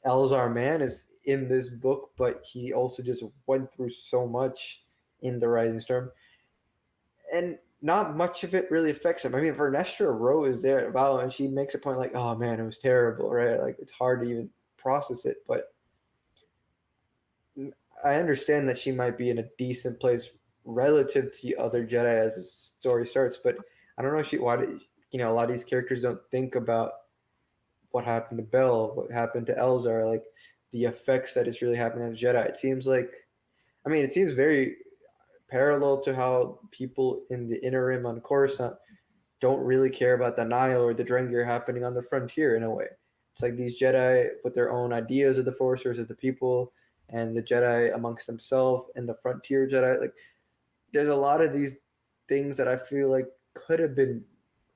B: Elzar Mann is in this book, but he also just went through so much in the Rising Storm, and not much of it really affects him. I mean, Vernestra Rowe is there at Val, and she makes a point like, "Oh man, it was terrible," right? Like it's hard to even process it, but I understand that she might be in a decent place relative to other Jedi as the story starts. But I don't know if she why did, a lot of these characters don't think about what happened to Bell, what happened to Elzar, like the effects that it's really happening on Jedi. It seems like, I mean, it seems very parallel to how people in the Inner Rim on Coruscant don't really care about the Nile or the Drengir happening on the frontier in a way. It's like these Jedi with their own ideas of the Force versus the people, and the Jedi amongst themselves, and the frontier Jedi. Like, there's a lot of these things that I feel like could have been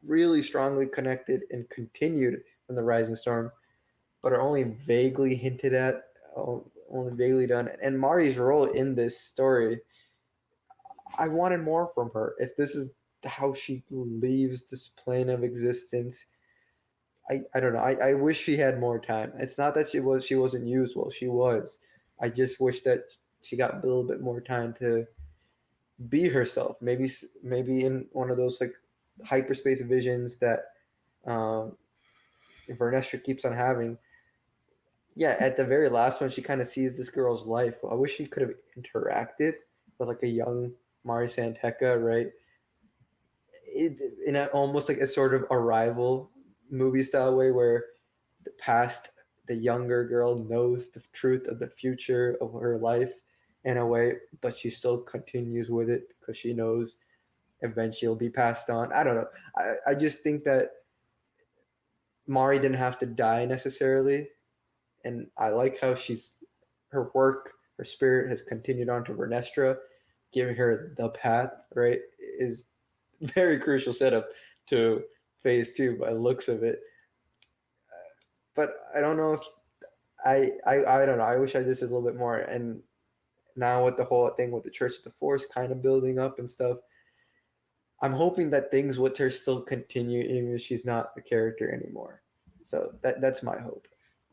B: really strongly connected and continued from the Rising Storm, but are only vaguely hinted at, only vaguely done. And Mari's role in this story, I wanted more from her. If this is how she leaves this plane of existence, I don't know. I wish she had more time. It's not that she wasn't used well. She was. I just wish that she got a little bit more time to be herself. Maybe in one of those like hyperspace visions that um, Vernestra keeps on having. Yeah, at the very last one, she kind of sees this girl's life. I wish she could have interacted with like a young Mari Santeca, right? In almost like a sort of Arrival movie style way where the past, the younger girl knows the truth of the future of her life in a way, but she still continues with it because she knows eventually it'll be passed on. I don't know. I just think that Mari didn't have to die necessarily, and I like how her work, her spirit has continued on to Vernestra, giving her the path. Right, is very crucial setup to phase two by the looks of it. But I don't know if I don't know. I wish I just did a little bit more. And now with the whole thing with the Church of the Force kind of building up and stuff, I'm hoping that things with her still continue even if she's not a character anymore. So that's my hope.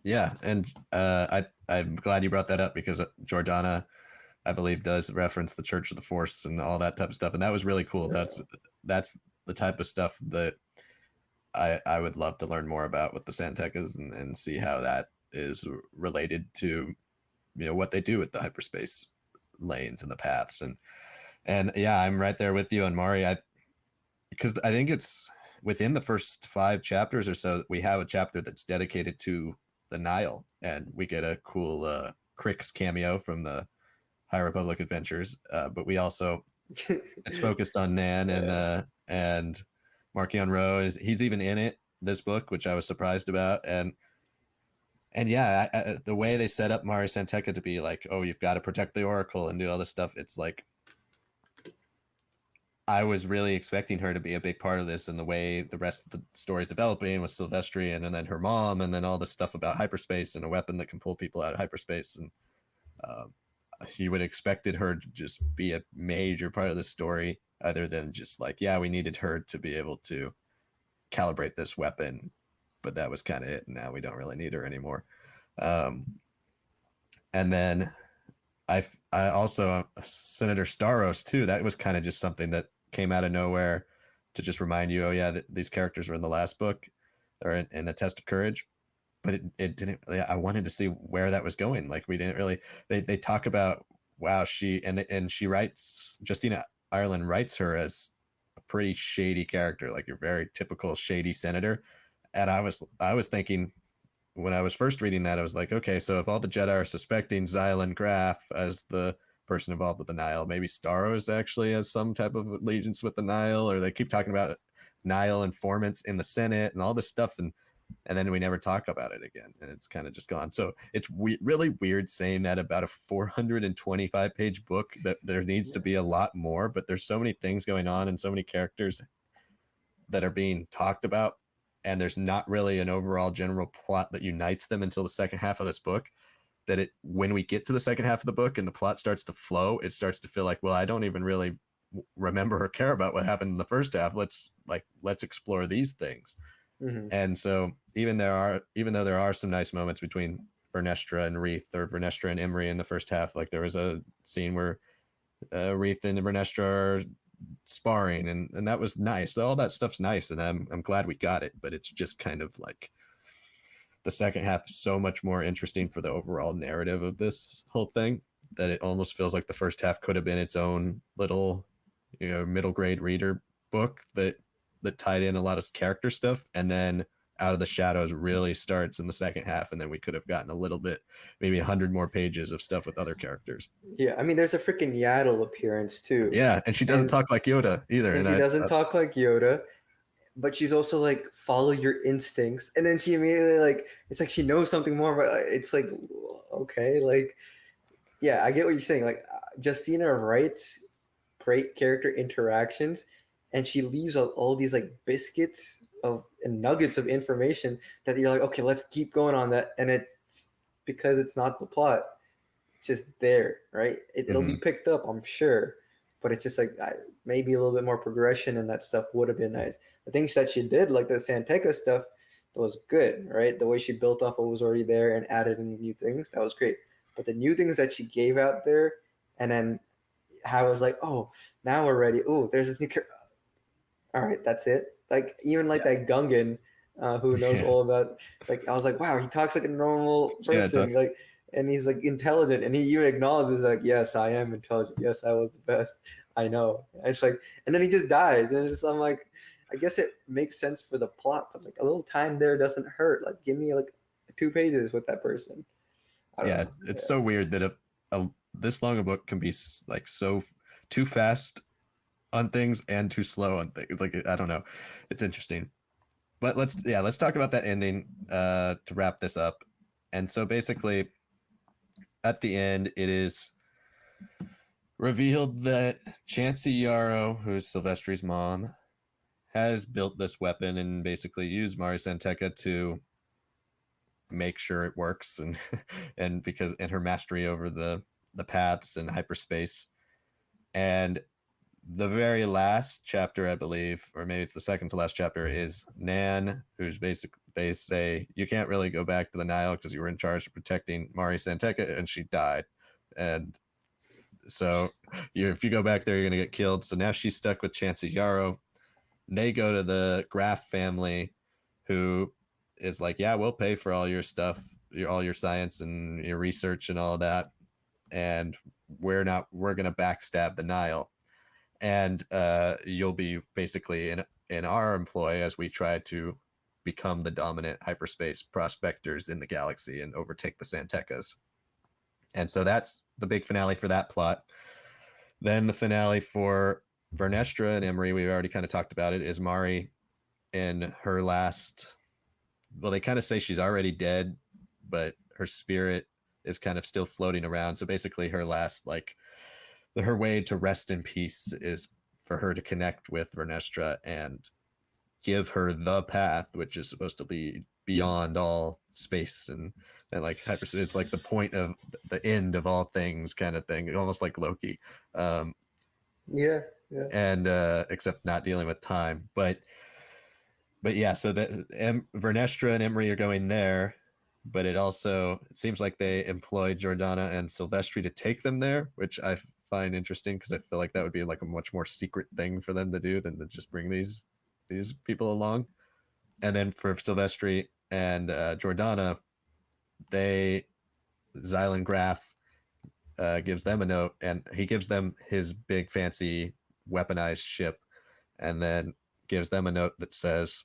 A: Yeah, and I'm glad you brought that up because Jordana, I believe, does reference the Church of the Force and all that type of stuff, and that was really cool.
B: Yeah.
A: That's the type of stuff that I would love to learn more about with the Santecas and see how that is related to what they do with the hyperspace lanes and the paths and yeah, I'm right there with you on Mari. Because I think it's within the first 5 chapters or so we have a chapter that's dedicated to the Nile, and we get a cool Crix cameo from the High Republic Adventures. But we also it's focused on Nan
B: Yeah.
A: and Markion Rowe he's even in it this book, which I was surprised about. And yeah, the way they set up Mari Santeca to be like, oh, you've got to protect the Oracle and do all this stuff. It's like I was really expecting her to be a big part of this, and the way the rest of the story is developing with Sylvestrian and then her mom, and then all this stuff about hyperspace and a weapon that can pull people out of hyperspace, and uh, you would have expected her to just be a major part of the story, other than just like, yeah, we needed her to be able to calibrate this weapon, but that was kind of it. And now we don't really need her anymore. Um, and then I also Senator Staros too. That was kind of just something that came out of nowhere to just remind you, oh yeah, these characters were in the last book or in A Test of Courage. But it didn't really, I wanted to see where that was going. Like we didn't really, they talk about, wow, she writes, Justina Ireland writes her as a pretty shady character, like your very typical shady senator. And I was thinking, when I was first reading that, I was like, okay, so if all the Jedi are suspecting Xylan Graf as the person involved with the Nile, maybe Staros actually has some type of allegiance with the Nile, or they keep talking about Nile informants in the Senate and all this stuff, and then we never talk about it again, and it's kind of just gone. So it's really weird saying that about a 425-page book, that there needs to be a lot more, but there's so many things going on and so many characters that are being talked about, and there's not really an overall general plot that unites them until the second half of this book, that it, when we get to the second half of the book and the plot starts to flow, it starts to feel like, well, I don't even really remember or care about what happened in the first half. Let's explore these things.
B: Mm-hmm.
A: And so even though there are some nice moments between Vernestra and Reith, or Vernestra and Imri in the first half, like there was a scene where Reith and Vernestra are sparring, and that was nice. All that stuff's nice, and I'm glad we got it. But it's just kind of like the second half is so much more interesting for the overall narrative of this whole thing, that it almost feels like the first half could have been its own little, middle grade reader book that tied in a lot of character stuff, and then Out of the Shadows really starts in the second half, and then we could have gotten a little bit, maybe 100 more pages of stuff with other characters.
B: Yeah, I mean, there's a freaking Yaddle appearance too,
A: Yeah, and she doesn't
B: and
A: talk like Yoda either,
B: and
A: and
B: she doesn't talk like Yoda, but she's also like follow your instincts, and then she immediately like it's like she knows something more, but it's like okay, like yeah, I get what you're saying. Like Justina writes great character interactions, and she leaves all these like biscuits of and nuggets of information that you're like, okay, let's keep going on that, and it's because it's not the plot, it's just there, right? It'll be
A: Mhm.
B: picked up, I'm sure, but it's just like maybe a little bit more progression, and that stuff would have been nice. The things that she did, like the Santeca stuff, that was good, right? The way she built off what was already there and added in new things, that was great. But the new things that she gave out there, and then how I was like, oh, now we're ready. Oh, there's this new character. All right, that's it. Like even like
A: Yeah.
B: that Gungan, who knows
A: Yeah.
B: all about. Like I was like, wow, he talks like a normal
A: Yeah,
B: person. Like, and he's like intelligent, and he even acknowledges like, yes, I am intelligent. Yes, I was the best. I know. And it's like, and then he just dies, and it's just I'm like, I guess it makes sense for the plot, but like a little time there doesn't hurt. Like give me like 2 pages with that person. I don't
A: yeah,
B: know.
A: it's
B: Yeah.
A: so weird that this long a book can be like so too fast on things and too slow on things. Like I don't know, it's interesting. But let's talk about that ending to wrap this up. And so basically, at the end, it is revealed that Chancey Yarrow, who is Silvestri's mom, has built this weapon and basically used Mari Santeca to make sure it works, and and her mastery over the paths and hyperspace. And the very last chapter, I believe, or maybe it's the second to last chapter, is Nan, who's basically, they say you can't really go back to the Nile because you were in charge of protecting Mari Santeca, and she died. And so if you go back there, you're gonna get killed. So now she's stuck with Chancey Yarrow. They go to the Graf family, who is like, yeah, we'll pay for all your stuff, all your science and your research and all that, and we're gonna backstab the Nile, and you'll be basically in our employ as we try to become the dominant hyperspace prospectors in the galaxy and overtake the Santecas. And so that's the big finale for that plot. Then the finale for Vernestra and Emery, we've already kind of talked about it, is Mari in her last. Well, they kind of say she's already dead, but her spirit is kind of still floating around. So basically, her last, like, her way to rest in peace is for her to connect with Vernestra and give her the path, which is supposed to lead beyond all space and like hyper. It's like the point of the end of all things, kind of thing, almost like Loki. Um,
B: Yeah. Yeah.
A: and except not dealing with time, but yeah, so that Vernestra and Emery are going there, but it seems like they employ Jordana and Silvestri to take them there, which I find interesting because I feel like that would be like a much more secret thing for them to do than to just bring these people along. And then for Silvestri and Jordana, they Xylan Graf gives them a note, and he gives them his big fancy weaponized ship, and then gives them a note that says,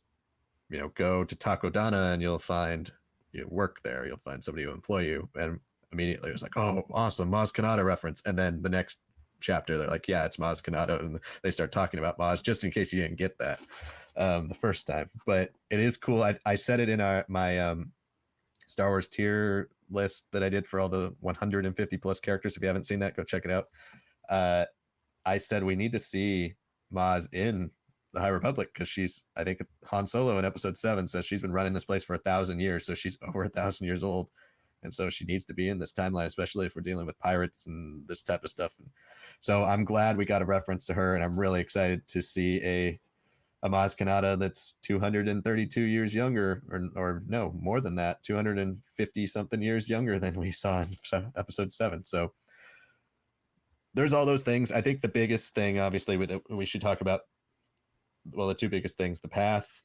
A: go to Takodana and you'll find work there. You'll find somebody to employ you. And immediately it was like, oh, awesome, Maz Kanata reference. And then the next chapter, they're like, yeah, it's Maz Kanata, and they start talking about Maz, just in case you didn't get that the first time. But it is cool. I said it in my Star Wars tier list that I did for all the 150 plus characters. If you haven't seen that, go check it out. I said we need to see Maz in the High Republic because I think Han Solo in Episode 7 says she's been running this place for 1,000 years, so she's over 1,000 years old, and so she needs to be in this timeline, especially if we're dealing with pirates and this type of stuff. So I'm glad we got a reference to her, and I'm really excited to see a Maz Kanata that's 232 years younger, or no, more than that, 250 something years younger than we saw in Episode 7. So there's all those things. I think the biggest thing, obviously, we should talk about, well, the two biggest things, the path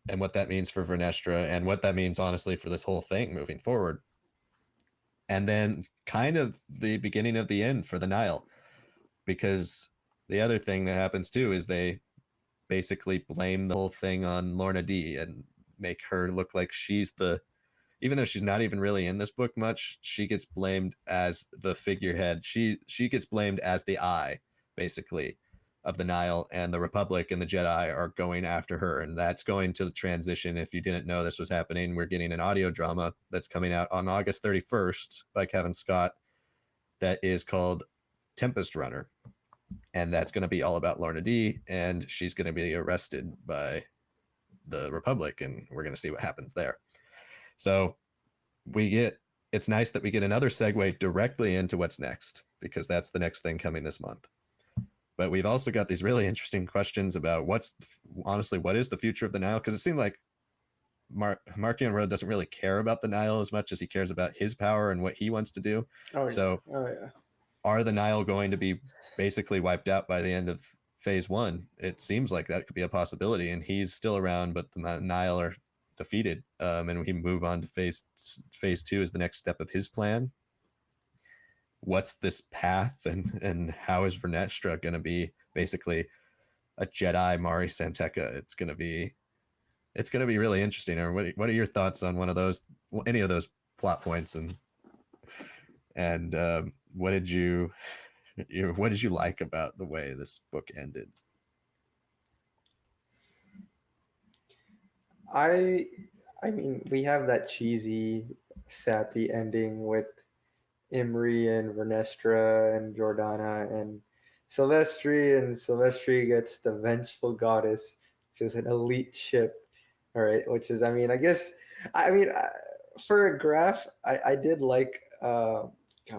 A: and what that means for Vernestra and what that means, honestly, for this whole thing moving forward. And then kind of the beginning of the end for the Nile. Because the other thing that happens, too, is they basically blame the whole thing on Lorna D and make her look like she's even though she's not even really in this book much, she gets blamed as the figurehead. She gets blamed as the eye, basically, of the Nile, and the Republic and the Jedi are going after her, and that's going to transition. If you didn't know this was happening, we're getting an audio drama that's coming out on August 31st by Kevin Scott that is called Tempest Runner, and that's going to be all about Lorna D, and she's going to be arrested by the Republic, and we're going to see what happens there. So it's nice that we get another segue directly into what's next, because that's the next thing coming this month. But we've also got these really interesting questions about what is the future of the Nile? Because it seemed like Markian Road doesn't really care about the Nile as much as he cares about his power and what he wants to do.
B: Oh,
A: so
B: yeah. Oh, yeah.
A: Are the Nile going to be basically wiped out by the end of phase 1? It seems like that could be a possibility, and he's still around, but the Nile are defeated, and we move on to phase 2 is the next step of his plan. What's this path, and how is Vernestra going to be basically a Jedi Mari Santeca? It's going to be really interesting. Or what are your thoughts on any of those plot points, and what did you like about the way this book ended?
B: I mean, we have that cheesy, sappy ending with Imri and Vernestra and Jordana and Silvestri, and Silvestri gets the Vengeful Goddess, which is an elite ship. All right, which is, I mean, I guess, I mean, for a graph, I did like, God,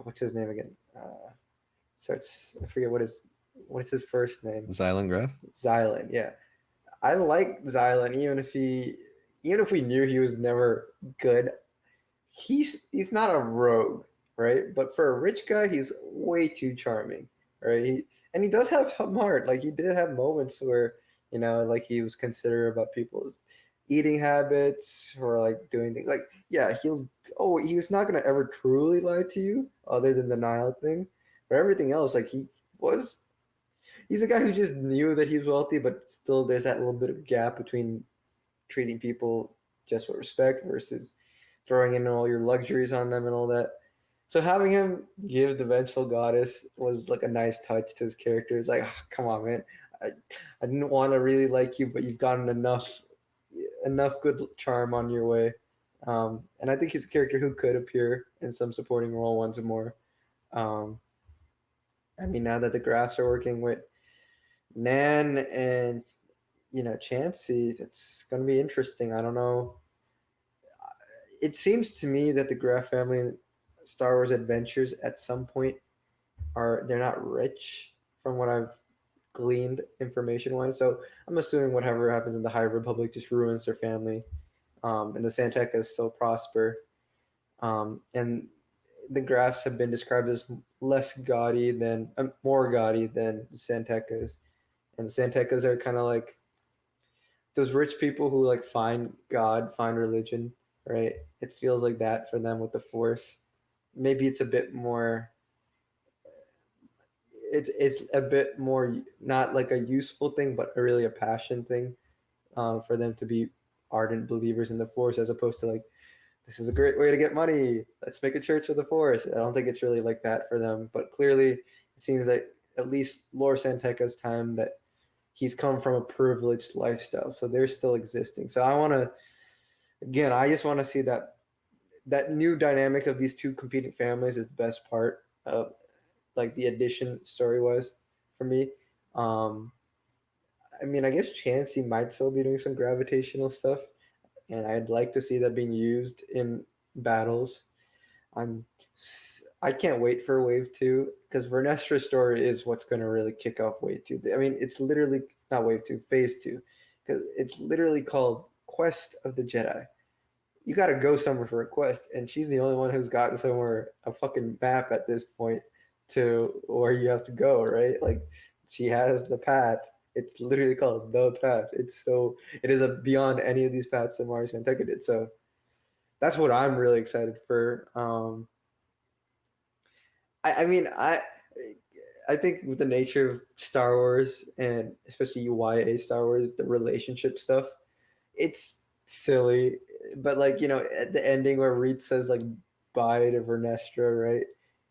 B: what's his name again? Starts, I forget what's his first name.
A: Xylan Graf?
B: Xylan, yeah. I like Xylan, even if we knew he was never good. He's not a rogue, right? But for a rich guy, he's way too charming, right? And he does have some heart. Like he did have moments where, like he was considerate about people's eating habits or like doing things. Like, yeah, he was not gonna ever truly lie to you, other than the Nile thing. But everything else, like he's a guy who just knew that he was wealthy, but still there's that little bit of gap between treating people just with respect versus throwing in all your luxuries on them and all that. So having him give the Vengeful Goddess was like a nice touch to his character. It's like, oh, come on, man. I didn't want to really like you, but you've gotten enough good charm on your way. And I think he's a character who could appear in some supporting role once more. Um, I mean, now that the graphs are working with Nan and Chansey, it's going to be interesting. I don't know. It seems to me that the Graf family Star Wars adventures at some point they're not rich from what I've gleaned information wise. So I'm assuming whatever happens in the High Republic just ruins their family. And the Santecas still prosper. And the graphs have been described as less gaudy than more gaudy than the Santekas, and the Santekas are kind of like those rich people who like find God, find religion, right? It feels like that for them with the Force. Maybe it's a bit more. It's a bit more not like a useful thing, but really a passion thing for them to be ardent believers in the Force, as opposed to like this is a great way to get money. Let's make a church of the Force. I don't think it's really like that for them, but clearly it seems like at least Lord Santeca's time that he's come from a privileged lifestyle, so they're still existing. So I want to again, I just want to see that new dynamic of these two competing families is the best part of like the addition story was for me. Um, I mean, I guess Chansey might still be doing some gravitational stuff, and I'd like to see that being used in battles. I'm I can't wait for Wave 2 because Vernestra's story is what's going to really kick off Wave 2. I mean, it's literally not Wave 2, Phase 2, because it's literally called Quest of the Jedi. You got to go somewhere for a quest, and she's the only one who's gotten somewhere a fucking map at this point to where you have to go, right? Like she has the path. It's literally called the path. It is a beyond any of these paths that Mario Santeca did. So that's what I'm really excited for. I mean, I think with the nature of Star Wars and especially YA Star Wars, the relationship stuff, it's silly. But like, at the ending where Reed says like bye to Vernestra, right?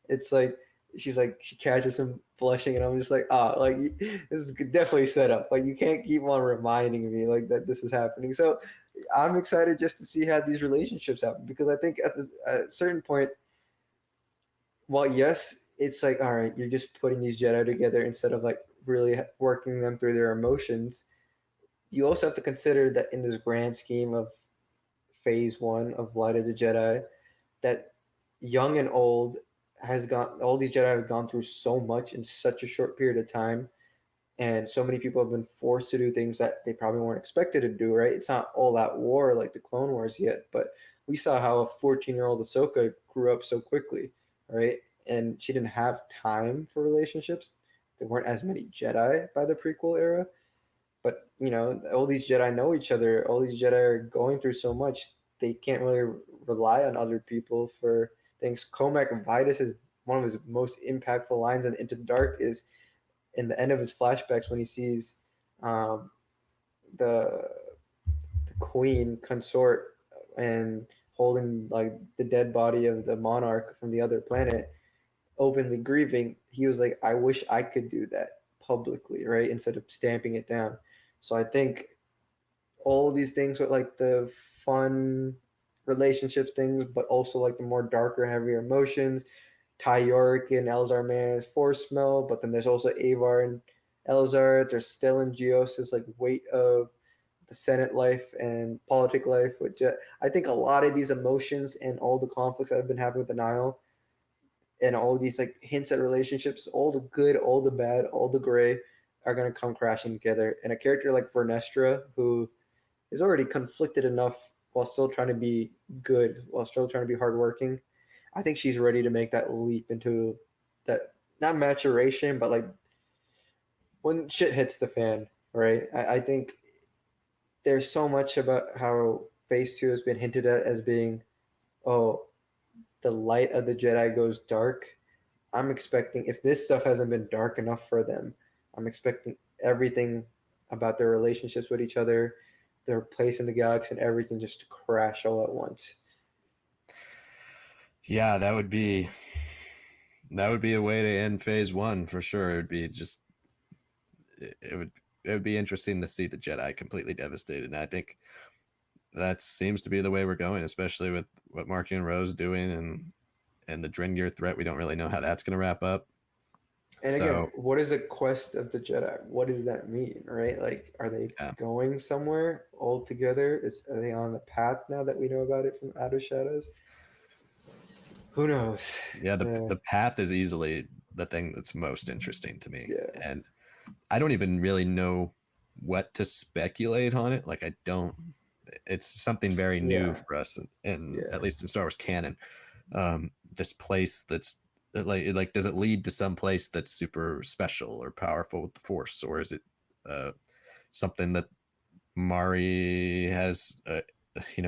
B: It's like she's like she catches him flushing and I'm just like, like this is definitely set up. Like you can't keep on reminding me like that this is happening. So I'm excited just to see how these relationships happen because I think at a certain point, well, yes, it's like, all right, you're just putting these Jedi together instead of like really working them through their emotions. You also have to consider that in this grand scheme of phase one of Light of the Jedi, that young and old has gone, all these Jedi have gone through so much in such a short period of time. And so many people have been forced to do things that they probably weren't expected to do, right? It's not all that war like the Clone Wars yet, but we saw how a 14-year-old Ahsoka grew up so quickly, right? And she didn't have time for relationships. There weren't as many Jedi by the prequel era, but all these Jedi know each other. All these Jedi are going through so much. They can't really rely on other people for things. Comac Vitus is one of his most impactful lines in Into the Dark is in the end of his flashbacks when he sees um, the the queen consort and holding like the dead body of the monarch from the other planet, openly grieving. He was like, "I wish I could do that publicly, right? Instead of stamping it down." So I think all these things with like the fun relationship things, but also like the more darker, heavier emotions. Ty York and Elzar Man's Force Smell, but then there's also Avar and Elzar. There's still in Geosis like weight of the Senate life and politic life. Which I think a lot of these emotions and all the conflicts that have been happening with the Nile and all these like hints at relationships, all the good, all the bad, all the gray, are gonna come crashing together. And a character like Vernestra, who is already conflicted enough while still trying to be good, while still trying to be hardworking, I think she's ready to make that leap into that not maturation, but like when shit hits the fan, right? I think there's so much about how Phase Two has been hinted at as being, oh, the light of the Jedi goes dark. I'm expecting if this stuff hasn't been dark enough for them, I'm expecting everything about their relationships with each other, their place in the galaxy, and everything just to crash all at once.
A: Yeah, that would be a way to end phase one for sure. It would be just it would be interesting to see the Jedi completely devastated. And I think that seems to be the way we're going, especially with what Marky and Rose doing and the Dringir threat. We don't really know how that's going to wrap up.
B: And again,
A: So
B: what is the quest of the Jedi? What does that mean, right? Like, are they
A: yeah,
B: going somewhere all together? Are they on the path now that we know about it from Out of Shadows? Who knows?
A: yeah. The
B: Yeah,
A: the path is easily the thing that's most interesting to me,
B: yeah,
A: and I don't even really know what to speculate on it. Like I don't. It's something very new
B: yeah,
A: for us, and
B: yeah.
A: at least in Star Wars canon. this place that's like does it lead to some place that's super special or powerful with the Force, or is it something that Mari has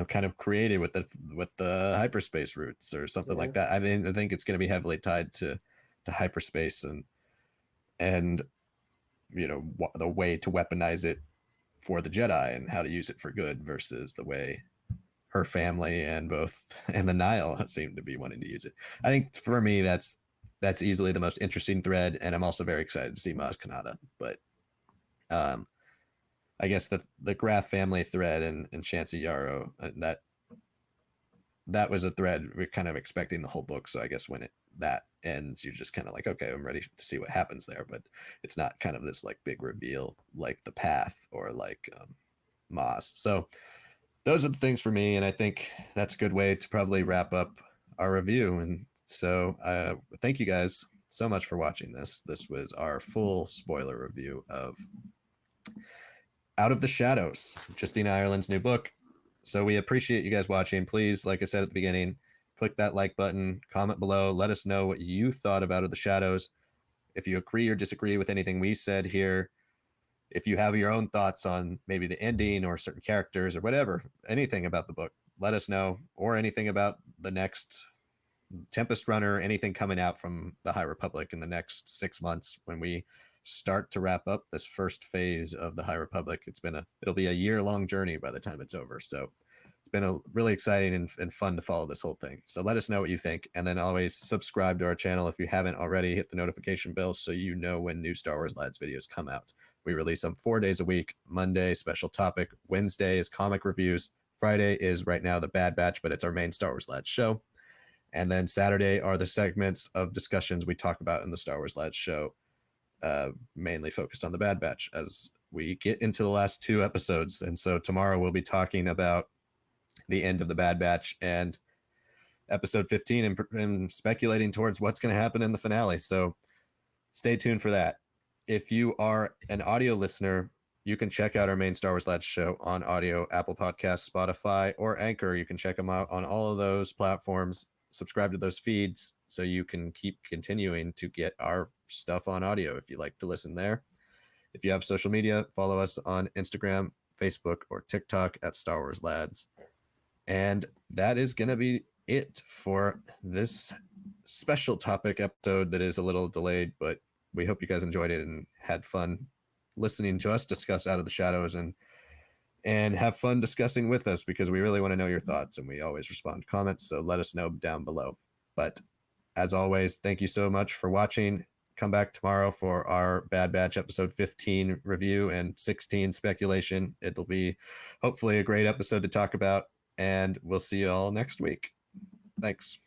A: kind of created with the hyperspace roots or something
B: Yeah.
A: like that. I mean, I think it's going to be heavily tied to hyperspace and the way to weaponize it for the Jedi and how to use it for good versus the way her family and the Nile seem to be wanting to use it. I think for me that's easily the most interesting thread, and I'm also very excited to see Maz Kanata. But um, I guess the Graf family thread and Chancey Yarrow, that was a thread we're kind of expecting the whole book. So I guess when that ends, you're just kind of like, okay, I'm ready to see what happens there. But it's not kind of this like big reveal like the Path or like Maz. So those are the things for me, and I think that's a good way to probably wrap up our review. And so thank you guys so much for watching this. This was our full spoiler review of Out of the Shadows, Justina Ireland's new book. So we appreciate you guys watching. Please, like I said at the beginning, click that like button, comment below, let us know what you thought of Out of the Shadows. If you agree or disagree with anything we said here, if you have your own thoughts on maybe the ending or certain characters or whatever, anything about the book, let us know, or anything about the next Tempest Runner, anything coming out from the High Republic in the next 6 months when we start to wrap up this first phase of the High Republic. It'll be a year-long journey by the time it's over. So it's been a really exciting and fun to follow this whole thing. So let us know what you think, and then always subscribe to our channel if you haven't already. Hit the notification bell so you know when new Star Wars Lads videos come out. We release them 4 days a week. Monday, special topic. Wednesday is comic reviews. Friday is right now the Bad Batch, but it's our main Star Wars Lads show. And then Saturday are the segments of discussions we talk about in the Star Wars Lads show, mainly focused on the Bad Batch as we get into the last 2 episodes. And so tomorrow we'll be talking about the end of the Bad Batch and episode 15 and speculating towards what's going to happen in the finale. So stay tuned for that. If you are an audio listener, you can check out our main Star Wars Lads show on audio, Apple Podcasts, Spotify, or Anchor. You can check them out on all of those platforms. Subscribe to those feeds so you can keep continuing to get our stuff on audio if you like to listen there. If you have social media, follow us on Instagram, Facebook, or TikTok at Star Wars Lads. And that is going to be it for this special topic episode that is a little delayed, but we hope you guys enjoyed it and had fun listening to us discuss Out of the Shadows and have fun discussing with us, because we really want to know your thoughts and we always respond to comments. So let us know down below. But as always, thank you so much for watching. Come back tomorrow for our Bad Batch episode 15 review and 16 speculation. It'll be hopefully a great episode to talk about, and we'll see you all next week. Thanks.